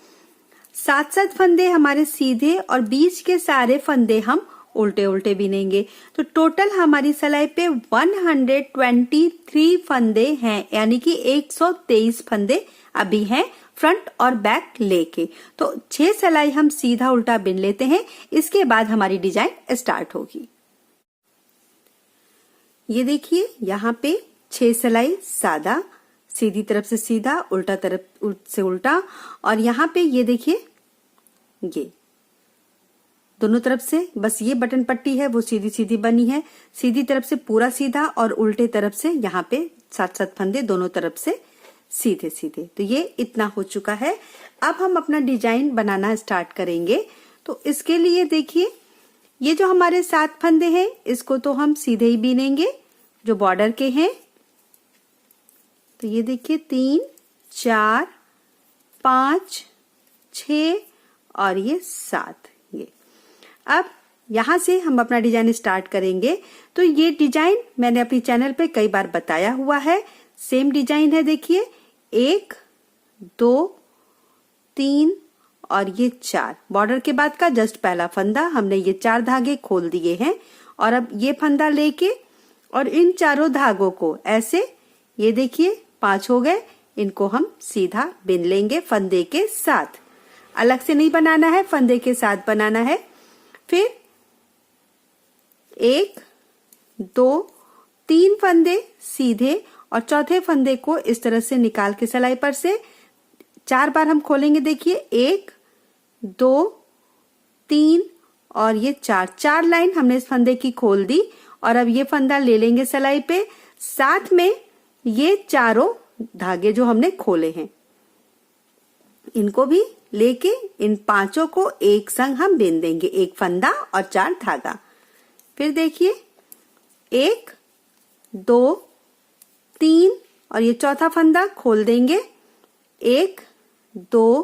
Speaker 1: 7-7 फंदे हमारे सीधे और बीच के सारे फंदे हम उल्टे उल्टे बिनेंगे। तो टोटल हमारी सिलाई पे 123 फंदे हैं, यानी कि 123 फंदे अभी हैं फ्रंट और बैक लेके। तो 6 सिलाई हम सीधा उल्टा बिन लेते हैं, इसके बाद हमारी डिजाइन स्टार्ट होगी। ये देखिए, यहाँ पे 6 सिलाई सादा, सीधी तरफ से सीधा, उल्टा तरफ से उल्टा, और यहाँ पे ये देखिए, ये दोनों तरफ से बस ये बटन पट्टी है वो सीधी सीधी बनी है, सीधी तरफ से पूरा सीधा और उल्टे तरफ से यहाँ पे 7-7 फंदे दोनों तरफ से सीधे सीधे। तो ये इतना हो चुका है। अब हम अपना डिजाइन बनाना स्टार्ट करेंगे। तो इसके लिए देखिए, ये जो हमारे 7 फंदे हैं इसको तो हम सीधे ही बिनेंगे जो बॉर्डर के हैं। तो ये देखिए 3, 4, 5, 6 और ये 7। ये अब यहाँ से हम अपना डिजाइन स्टार्ट करेंगे। तो ये डिजाइन मैंने अपनी चैनल पे कई बार बताया हुआ है, सेम डिजाइन है। देखिए 1, 2, 3 और ये 4, बॉर्डर के बाद का जस्ट पहला फंदा हमने ये 4 धागे खोल दिए हैं, और अब ये फंदा लेके और इन चारों धागों को ऐसे, ये देखिए 5 हो गए, इनको हम सीधा बिन लेंगे फंदे के साथ। अलग से नहीं बनाना है, फंदे के साथ बनाना है। फिर 1 2 3 फंदे सीधे और चौथे फंदे को इस तरह से निकाल के सिलाई पर से 4 बार हम खोलेंगे। देखिए 1 2 3 और ये 4 लाइन हमने इस फंदे की खोल दी और अब ये फंदा ले लेंगे सिलाई पे, साथ में ये चारों धागे जो हमने खोले हैं इनको भी लेके इन पांचों को एक संग हम बिन देंगे, एक फंदा और 4 धागा। फिर देखिए 1 2 3 और ये चौथा फंदा खोल देंगे, 1 2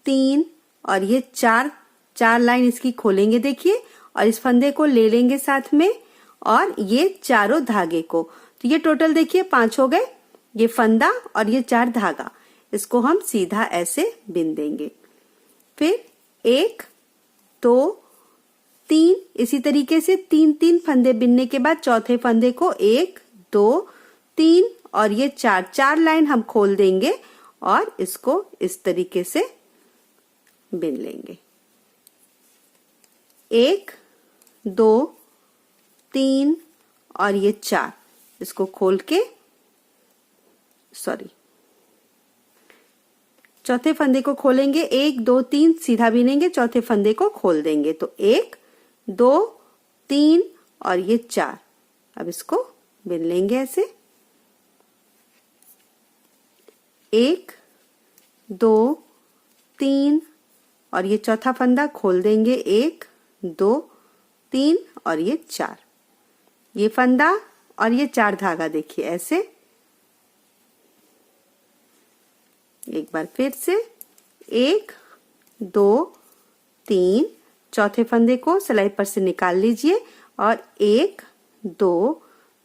Speaker 1: 3 और ये 4 लाइन इसकी खोलेंगे देखिए, और इस फंदे को ले लेंगे साथ में और ये चारों धागे को, तो ये टोटल देखिए 5 हो गए, ये फंदा और ये 4 धागा, इसको हम सीधा ऐसे बिन देंगे। फिर 1 2 3 इसी तरीके से 3 फंदे बिनने के बाद चौथे फंदे को 1 2 3 और ये 4 लाइन हम खोल देंगे और इसको इस तरीके से बिन लेंगे। 1 2 3 और ये 4 इसको खोल के चौथे फंदे को खोलेंगे, 1 2 3 सीधा बिनेंगे, चौथे फंदे को खोल देंगे, तो 1 2 3 और ये 4, अब इसको बिन लेंगे ऐसे। 1 2 3 और ये चौथा फंदा खोल देंगे, 1 2 3 और ये 4, ये फंदा और ये 4 धागा देखिए ऐसे। एक बार फिर से 1 2 3 चौथे फंदे को सिलाई पर से निकाल लीजिए और 1 2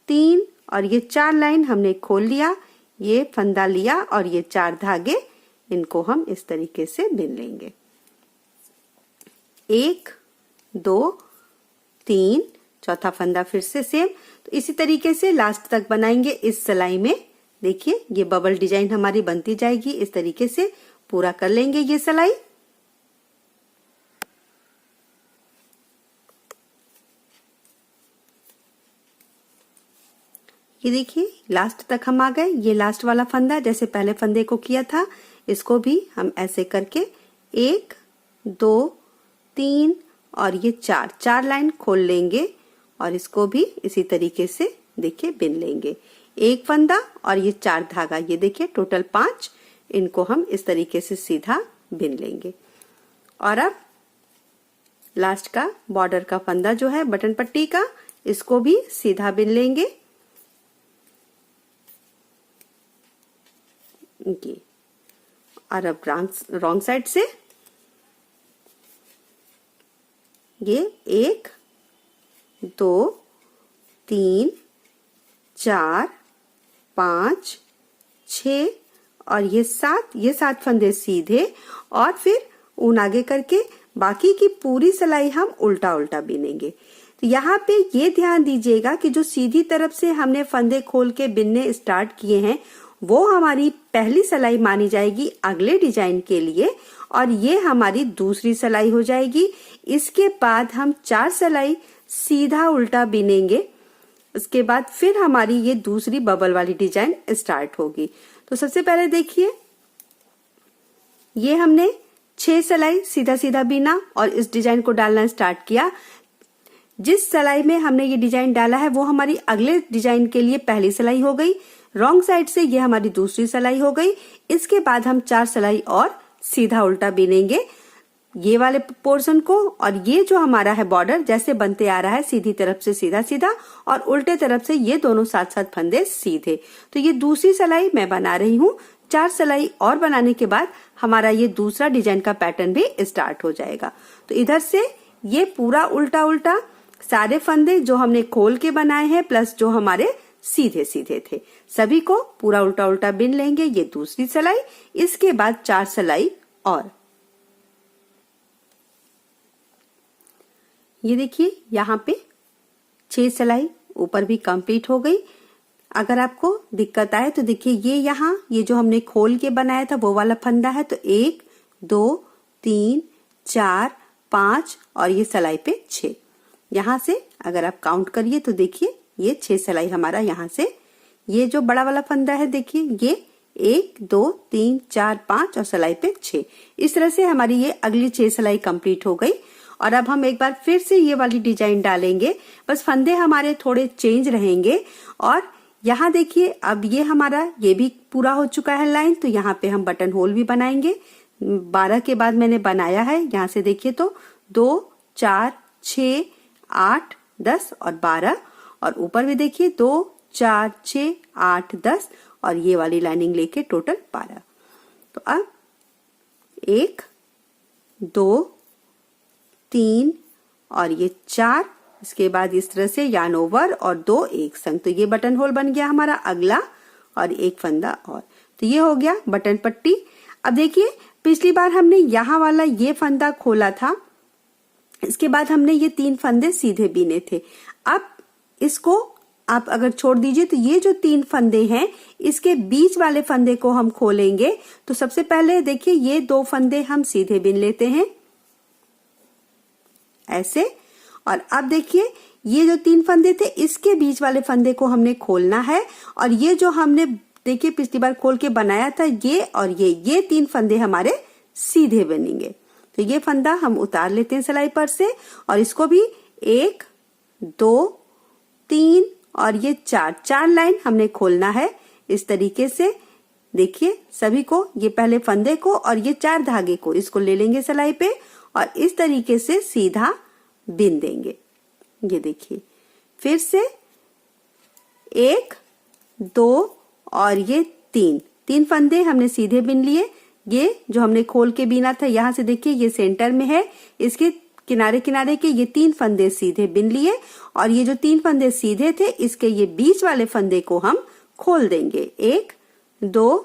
Speaker 1: 3 और ये 4 लाइन हमने खोल लिया, ये फंदा लिया और ये 4 धागे, इनको हम इस तरीके से बिन लेंगे। 1 2 3 चौथा फंदा फिर से सेम, तो इसी तरीके से लास्ट तक बनाएंगे इस सिलाई में। देखिए ये बबल डिजाइन हमारी बनती जाएगी, इस तरीके से पूरा कर लेंगे ये सिलाई। ये देखिए लास्ट तक हम आ गए, ये लास्ट वाला फंदा जैसे पहले फंदे को किया था, इसको भी हम ऐसे करके 1 2 3 और ये 4 लाइन खोल लेंगे और इसको भी इसी तरीके से देखिए बिन लेंगे, एक फंदा और ये 4 धागा, ये देखिए टोटल 5, इनको हम इस तरीके से सीधा बिन लेंगे। और अब लास्ट का बॉर्डर का फंदा जो है बटन पट्टी का, इसको भी सीधा बिन लेंगे। और अब रॉन्ग साइड से ये 1 2 3 4 5 6 और ये 7 फंदे सीधे और फिर ऊन आगे करके बाकी की पूरी सिलाई हम उल्टा उल्टा बिनेंगे। तो यहाँ पे ये ध्यान दीजिएगा कि जो सीधी तरफ से हमने फंदे खोल के बिनने स्टार्ट किए हैं वो हमारी पहली सिलाई मानी जाएगी अगले डिजाइन के लिए, और ये हमारी दूसरी सिलाई हो जाएगी। इसके बाद हम 4 सिलाई सीधा उल्टा बिनेंगे, उसके बाद फिर हमारी ये दूसरी बबल वाली डिजाइन स्टार्ट होगी। तो सबसे पहले देखिए ये हमने 6 सिलाई सीधा सीधा बिना और इस डिजाइन को डालना स्टार्ट किया। जिस सिलाई में हमने ये डिजाइन डाला है वो हमारी अगले डिजाइन के लिए पहली सिलाई हो गई, रॉन्ग साइड से ये हमारी दूसरी सिलाई हो गई। इसके बाद हम 4 सिलाई और सीधा उल्टा बिनेंगे ये वाले पोर्शन को, और ये जो हमारा है बॉर्डर जैसे बनते आ रहा है सीधी तरफ से सीधा सीधा और उल्टे तरफ से ये दोनों साथ साथ फंदे सीधे। तो ये दूसरी सिलाई मैं बना रही हूँ। 4 सिलाई और बनाने के बाद हमारा ये दूसरा डिजाइन का पैटर्न भी स्टार्ट हो जाएगा। तो इधर से ये पूरा उल्टा उल्टा सारे फंदे जो हमने खोल के बनाए हैं प्लस जो हमारे सीधे सीधे थे सभी को पूरा उल्टा उल्टा बिन लेंगे, ये दूसरी सिलाई। इसके बाद 4 सिलाई और ये देखिए यहाँ पे 6 सिलाई ऊपर भी कंप्लीट हो गई। अगर आपको दिक्कत आए तो देखिए ये यहाँ ये जो हमने खोल के बनाया था वो वाला फंदा है, तो 1 2 3 4 5 और ये सिलाई पे 6। यहाँ से अगर आप काउंट करिए तो देखिए ये 6 सिलाई हमारा यहाँ से, ये जो बड़ा वाला फंदा है देखिए ये 1 2 3 4 5 और सिलाई पे 6। इस तरह से हमारी ये अगली 6 सिलाई कंप्लीट हो गई। और अब हम एक बार फिर से ये वाली डिजाइन डालेंगे, बस फंदे हमारे थोड़े चेंज रहेंगे। और यहाँ देखिए अब ये हमारा ये भी पूरा हो चुका है लाइन, तो यहाँ पे हम बटन होल भी बनाएंगे। 12 के बाद मैंने बनाया है, यहाँ से देखिए तो 2 4 6 8 10 और 12, और ऊपर भी देखिए 2 4 6 8 10 और ये वाली लाइनिंग लेके टोटल 12। तो अब 1 2 3 और ये 4, इसके बाद इस तरह से यार्न ओवर और 2 एक संग, तो ये बटन होल बन गया हमारा अगला, और एक फंदा और, तो ये हो गया बटन पट्टी। अब देखिए पिछली बार हमने यहाँ वाला ये फंदा खोला था, इसके बाद हमने ये 3 फंदे सीधे बीने थे। अब इसको आप अगर छोड़ दीजिए तो ये जो 3 फंदे हैं इसके बीच वाले फंदे को हम खोलेंगे। तो सबसे पहले देखिए ये 2 फंदे हम सीधे बीन लेते हैं ऐसे, और अब देखिए ये जो 3 फंदे थे इसके बीच वाले फंदे को हमने खोलना है, और ये जो हमने देखिए पिछली बार खोल के बनाया था ये और ये 3 फंदे हमारे सीधे बनेंगे। तो ये फंदा हम उतार लेते हैं सिलाई पर से, और इसको भी 1 2 3 और ये 4 लाइन हमने खोलना है इस तरीके से। देखिए सभी को, ये पहले फंदे को और ये 4 धागे को इसको ले लेंगे सिलाई पे और इस तरीके से सीधा बिन देंगे। ये देखिए फिर से 1 2 और ये 3 फंदे हमने सीधे बिन लिए। ये जो हमने खोल के बीना था यहाँ से देखिए ये सेंटर में है, इसके किनारे किनारे के ये 3 फंदे सीधे बिन लिए, और ये जो 3 फंदे सीधे थे इसके ये बीच वाले फंदे को हम खोल देंगे। 1 2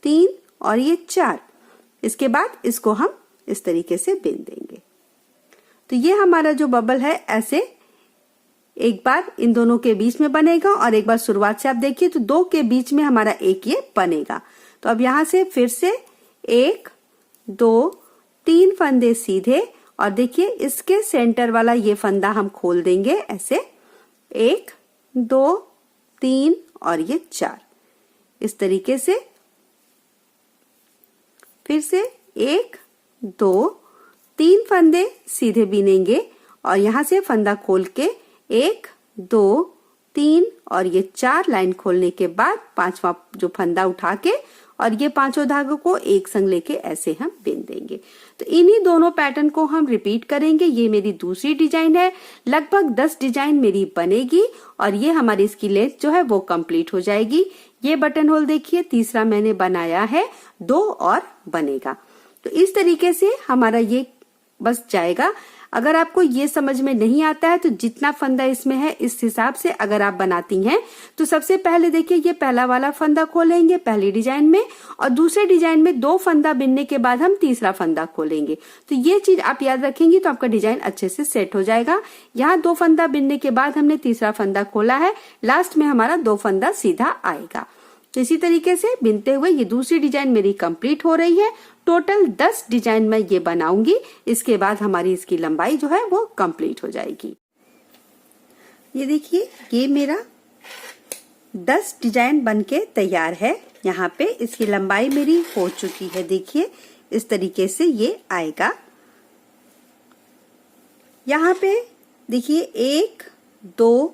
Speaker 1: 3 और ये 4, इसके बाद इसको हम इस तरीके से बिन देंगे। तो ये हमारा जो बबल है ऐसे एक बार इन दोनों के बीच में बनेगा, और एक बार शुरुआत से आप देखिए तो 2 के बीच में हमारा एक ये बनेगा। तो अब यहाँ से फिर से 1 2 3 फंदे सीधे, और देखिए इसके सेंटर वाला ये फंदा हम खोल देंगे ऐसे, 1 2 3 और ये 4 इस तरीके से। फिर से 1 2 3 फंदे सीधे बीनेंगे, और यहाँ से फंदा खोल के 1 2 3 और ये 4 लाइन खोलने के बाद 5वां जो फंदा उठा के और ये 5 धागों को एक संग लेके ऐसे हम बिन देंगे। तो इन्हीं दोनों पैटर्न को हम रिपीट करेंगे। ये मेरी दूसरी डिजाइन है, लगभग 10 डिजाइन मेरी बनेगी, और ये हमारी इसकी लेंथ जो है वो कंप्लीट हो जाएगी। ये बटन होल देखिए तीसरा मैंने बनाया है, 2 और बनेगा। तो इस तरीके से हमारा ये बस जाएगा। अगर आपको ये समझ में नहीं आता है तो जितना फंदा इसमें है इस हिसाब से अगर आप बनाती हैं तो सबसे पहले देखिए ये पहला वाला फंदा खोलेंगे पहली डिजाइन में, और दूसरे डिजाइन में 2 फंदा बिनने के बाद हम तीसरा फंदा खोलेंगे। तो ये चीज आप याद रखेंगी तो आपका डिजाइन अच्छे से सेट हो जाएगा। यहाँ 2 फंदा बिनने के बाद हमने तीसरा फंदा खोला है, लास्ट में हमारा 2 फंदा सीधा आएगा। तो इसी तरीके से बिनते हुए ये दूसरी डिजाइन मेरी कंप्लीट हो रही है। टोटल 10 डिजाइन मैं ये बनाऊंगी, इसके बाद हमारी इसकी लंबाई जो है वो कंप्लीट हो जाएगी। ये देखिए ये मेरा 10 डिजाइन बनके तैयार है। यहाँ पे इसकी लंबाई मेरी हो चुकी है, देखिए इस तरीके से ये आएगा। यहाँ पे देखिए 1 2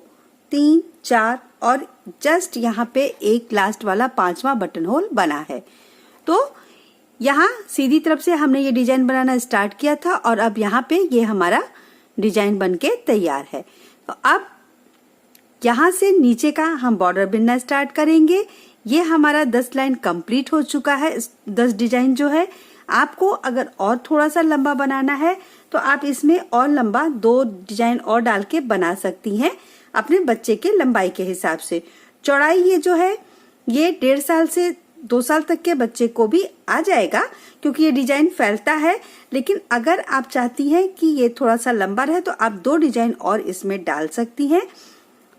Speaker 1: 3 4 और जस्ट यहाँ पे एक लास्ट वाला 5वां बटन होल बना है। तो यहाँ सीधी तरफ से हमने ये डिजाइन बनाना स्टार्ट किया था, और अब यहाँ पे ये हमारा डिजाइन बनके तैयार है। तो अब यहाँ से नीचे का हम बॉर्डर बिनना स्टार्ट करेंगे। ये हमारा 10 लाइन कंप्लीट हो चुका है। 10 डिजाइन जो है, आपको अगर और थोड़ा सा लंबा बनाना है तो आप इसमें और लंबा 2 डिजाइन और डाल के बना सकती हैं अपने बच्चे के लंबाई के हिसाब से। चौड़ाई ये जो है ये 1.5 साल से 2 साल तक के बच्चे को भी आ जाएगा, क्योंकि ये डिजाइन फैलता है। लेकिन अगर आप चाहती हैं कि ये थोड़ा सा लंबा रहे तो आप 2 डिजाइन और इसमें डाल सकती हैं।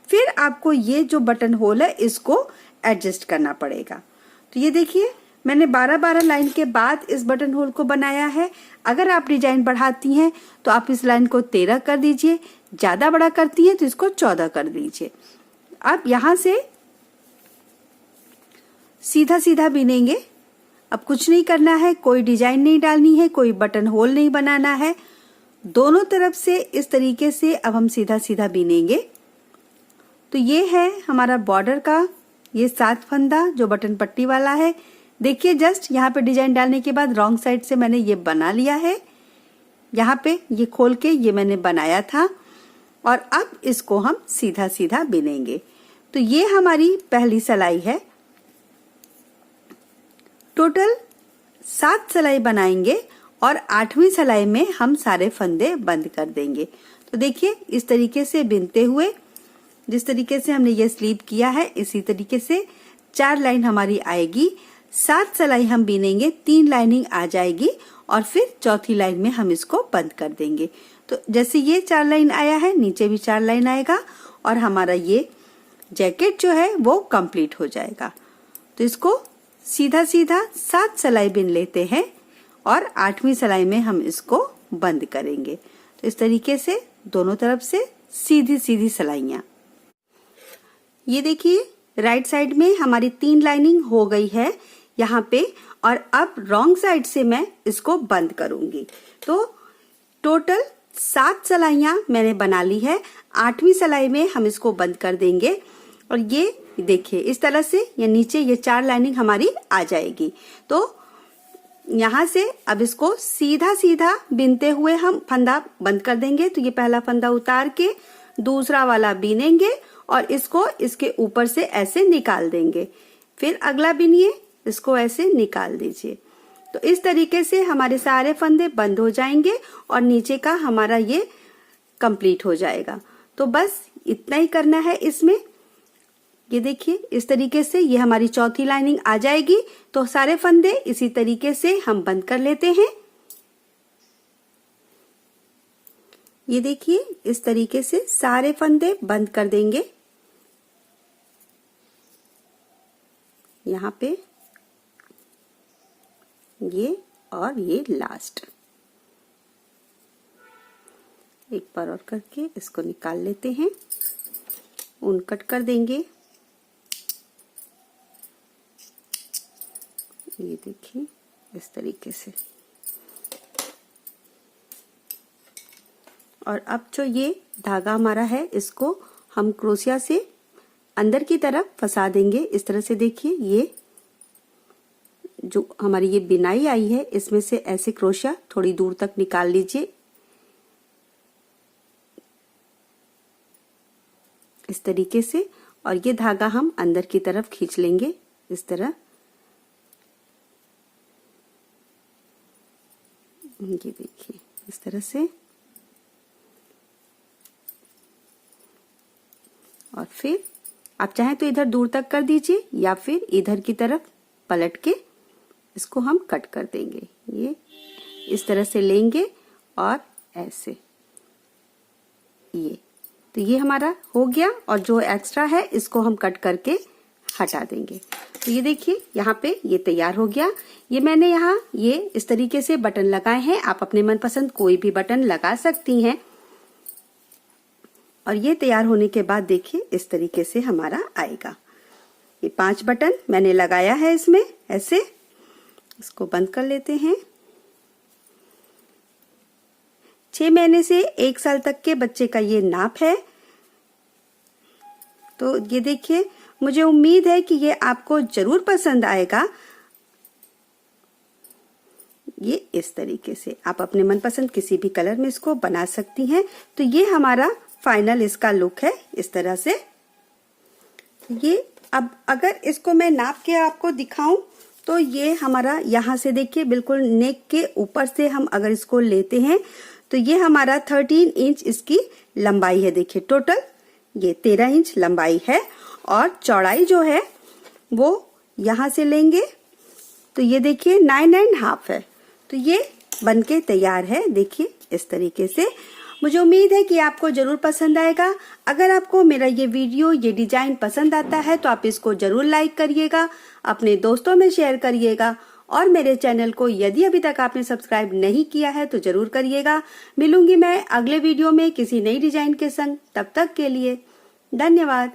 Speaker 1: फिर आपको ये जो बटन होल है इसको एडजस्ट करना पड़ेगा। तो ये देखिए मैंने 12-12 लाइन के बाद इस बटन होल को बनाया है। अगर आप डिजाइन बढ़ाती हैं तो आप इस लाइन को 13 कर दीजिए, ज्यादा बड़ा करती हैं तो इसको 14 कर दीजिए। अब यहाँ से सीधा सीधा बिनेंगे। अब कुछ नहीं करना है, कोई डिजाइन नहीं डालनी है, कोई बटन होल नहीं बनाना है। दोनों तरफ से इस तरीके से अब हम सीधा सीधा बिनेंगे। तो ये है हमारा बॉर्डर का ये 7 फंदा जो बटन पट्टी वाला है। देखिए जस्ट यहाँ पे डिजाइन डालने के बाद रॉन्ग साइड से मैंने ये बना लिया है। यहाँ पे ये खोल के ये मैंने बनाया था और अब इसको हम सीधा सीधा बिनेंगे। तो ये हमारी पहली सिलाई है। टोटल 7 सिलाई बनाएंगे और 8वीं सिलाई में हम सारे फंदे बंद कर देंगे। तो देखिए इस तरीके से बिनते हुए जिस तरीके से हमने ये स्लीव किया है इसी तरीके से 4 लाइन हमारी आएगी। 7 सिलाई हम बिनेंगे, 3 लाइनिंग आ जाएगी और फिर चौथी लाइन में हम इसको बंद कर देंगे। तो जैसे ये 4 लाइन आया है नीचे भी 4 लाइन आएगा और हमारा ये जैकेट जो है वो कंप्लीट हो जाएगा। तो इसको सीधा सीधा 7 सिलाई बिन लेते हैं और 8वीं सिलाई में हम इसको बंद करेंगे। तो इस तरीके से दोनों तरफ से सीधी सीधी सिलाइयां। ये देखिए राइट साइड में हमारी 3 लाइनिंग हो गई है यहाँ पे और अब रॉन्ग साइड से मैं इसको बंद करूंगी। तो टोटल 7 सिलाइयां मैंने बना ली है। 8वीं सिलाई में हम इसको बंद कर देंगे और ये देखिए इस तरह से ये नीचे ये 4 लाइनिंग हमारी आ जाएगी। तो यहाँ से अब इसको सीधा सीधा बिनते हुए हम फंदा बंद कर देंगे। तो ये पहला फंदा उतार के दूसरा वाला बिनेंगे और इसको इसके ऊपर से ऐसे निकाल देंगे। फिर अगला बिनिए, इसको ऐसे निकाल दीजिए। तो इस तरीके से हमारे सारे फंदे बंद हो जाएंगे और नीचे का हमारा ये कंप्लीट हो जाएगा। तो बस इतना ही करना है इसमें। ये देखिए इस तरीके से ये हमारी चौथी लाइनिंग आ जाएगी। तो सारे फंदे इसी तरीके से हम बंद कर लेते हैं। ये देखिए इस तरीके से सारे फंदे बंद कर देंगे। यहाँ पे ये और ये लास्ट एक बार और करके इसको निकाल लेते हैं, ऊन कट कर देंगे। ये देखिए इस तरीके से। और अब जो ये धागा हमारा है इसको हम क्रोशिया से अंदर की तरफ फंसा देंगे। इस तरह से देखिए ये जो हमारी ये बिनाई आई है इसमें से ऐसे क्रोशिया थोड़ी दूर तक निकाल लीजिए इस तरीके से और ये धागा हम अंदर की तरफ खींच लेंगे इस तरह। ये देखिए इस तरह से और फिर आप चाहें तो इधर दूर तक कर दीजिए या फिर इधर की तरफ पलट के इसको हम कट कर देंगे। ये इस तरह से लेंगे और ऐसे ये तो ये हमारा हो गया और जो एक्स्ट्रा है इसको हम कट करके हटा देंगे। तो ये देखिए यहाँ पे ये तैयार हो गया। ये मैंने यहाँ ये इस तरीके से बटन लगाए हैं। आप अपने मनपसंद कोई भी बटन लगा सकती हैं। और ये तैयार होने के बाद देखिए इस तरीके से हमारा आएगा। ये 5 बटन मैंने लगाया है इसमें ऐसे। इसको बंद कर लेते हैं। 6 महीने से 1 साल तक के बच्चे का ये नाप है। तो ये देखिए मुझे उम्मीद है कि ये आपको जरूर पसंद आएगा। ये इस तरीके से आप अपने मनपसंद किसी भी कलर में इसको बना सकती हैं। तो ये हमारा फाइनल इसका लुक है इस तरह से। ये अब अगर इसको मैं नाप के आपको दिखाऊं तो ये हमारा यहाँ से देखिए बिल्कुल नेक के ऊपर से हम अगर इसको लेते हैं तो ये हमारा 13 इंच इसकी लंबाई है। देखिए टोटल ये 13 इंच लंबाई है और चौड़ाई जो है वो यहाँ से लेंगे तो ये देखिए 9.5 है। तो ये बनके तैयार है देखिए इस तरीके से। मुझे उम्मीद है कि आपको जरूर पसंद आएगा। अगर आपको मेरा ये वीडियो, ये डिजाइन पसंद आता है तो आप इसको जरूर लाइक करिएगा, अपने दोस्तों में शेयर करिएगा और मेरे चैनल को यदि अभी तक आपने सब्सक्राइब नहीं किया है तो जरूर करिएगा। मिलूंगी मैं अगले वीडियो में किसी नई डिजाइन के संग। तब तक के लिए धन्यवाद।